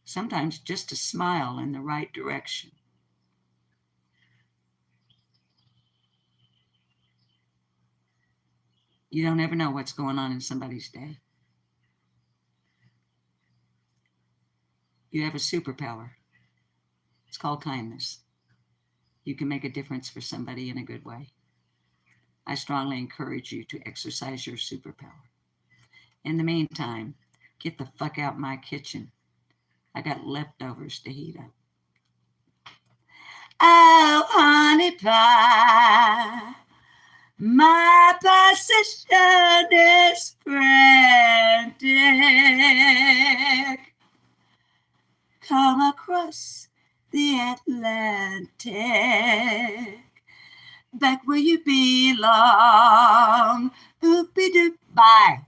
sometimes just a smile in the right direction. You don't ever know what's going on in somebody's day. You have a superpower. It's called kindness. You can make a difference for somebody in a good way. I strongly encourage you to exercise your superpower. In the meantime, get the fuck out my kitchen I got leftovers to heat up. Oh, honey pie, my position is frantic. Come across the Atlantic, back where you belong. Oopie doop, bye.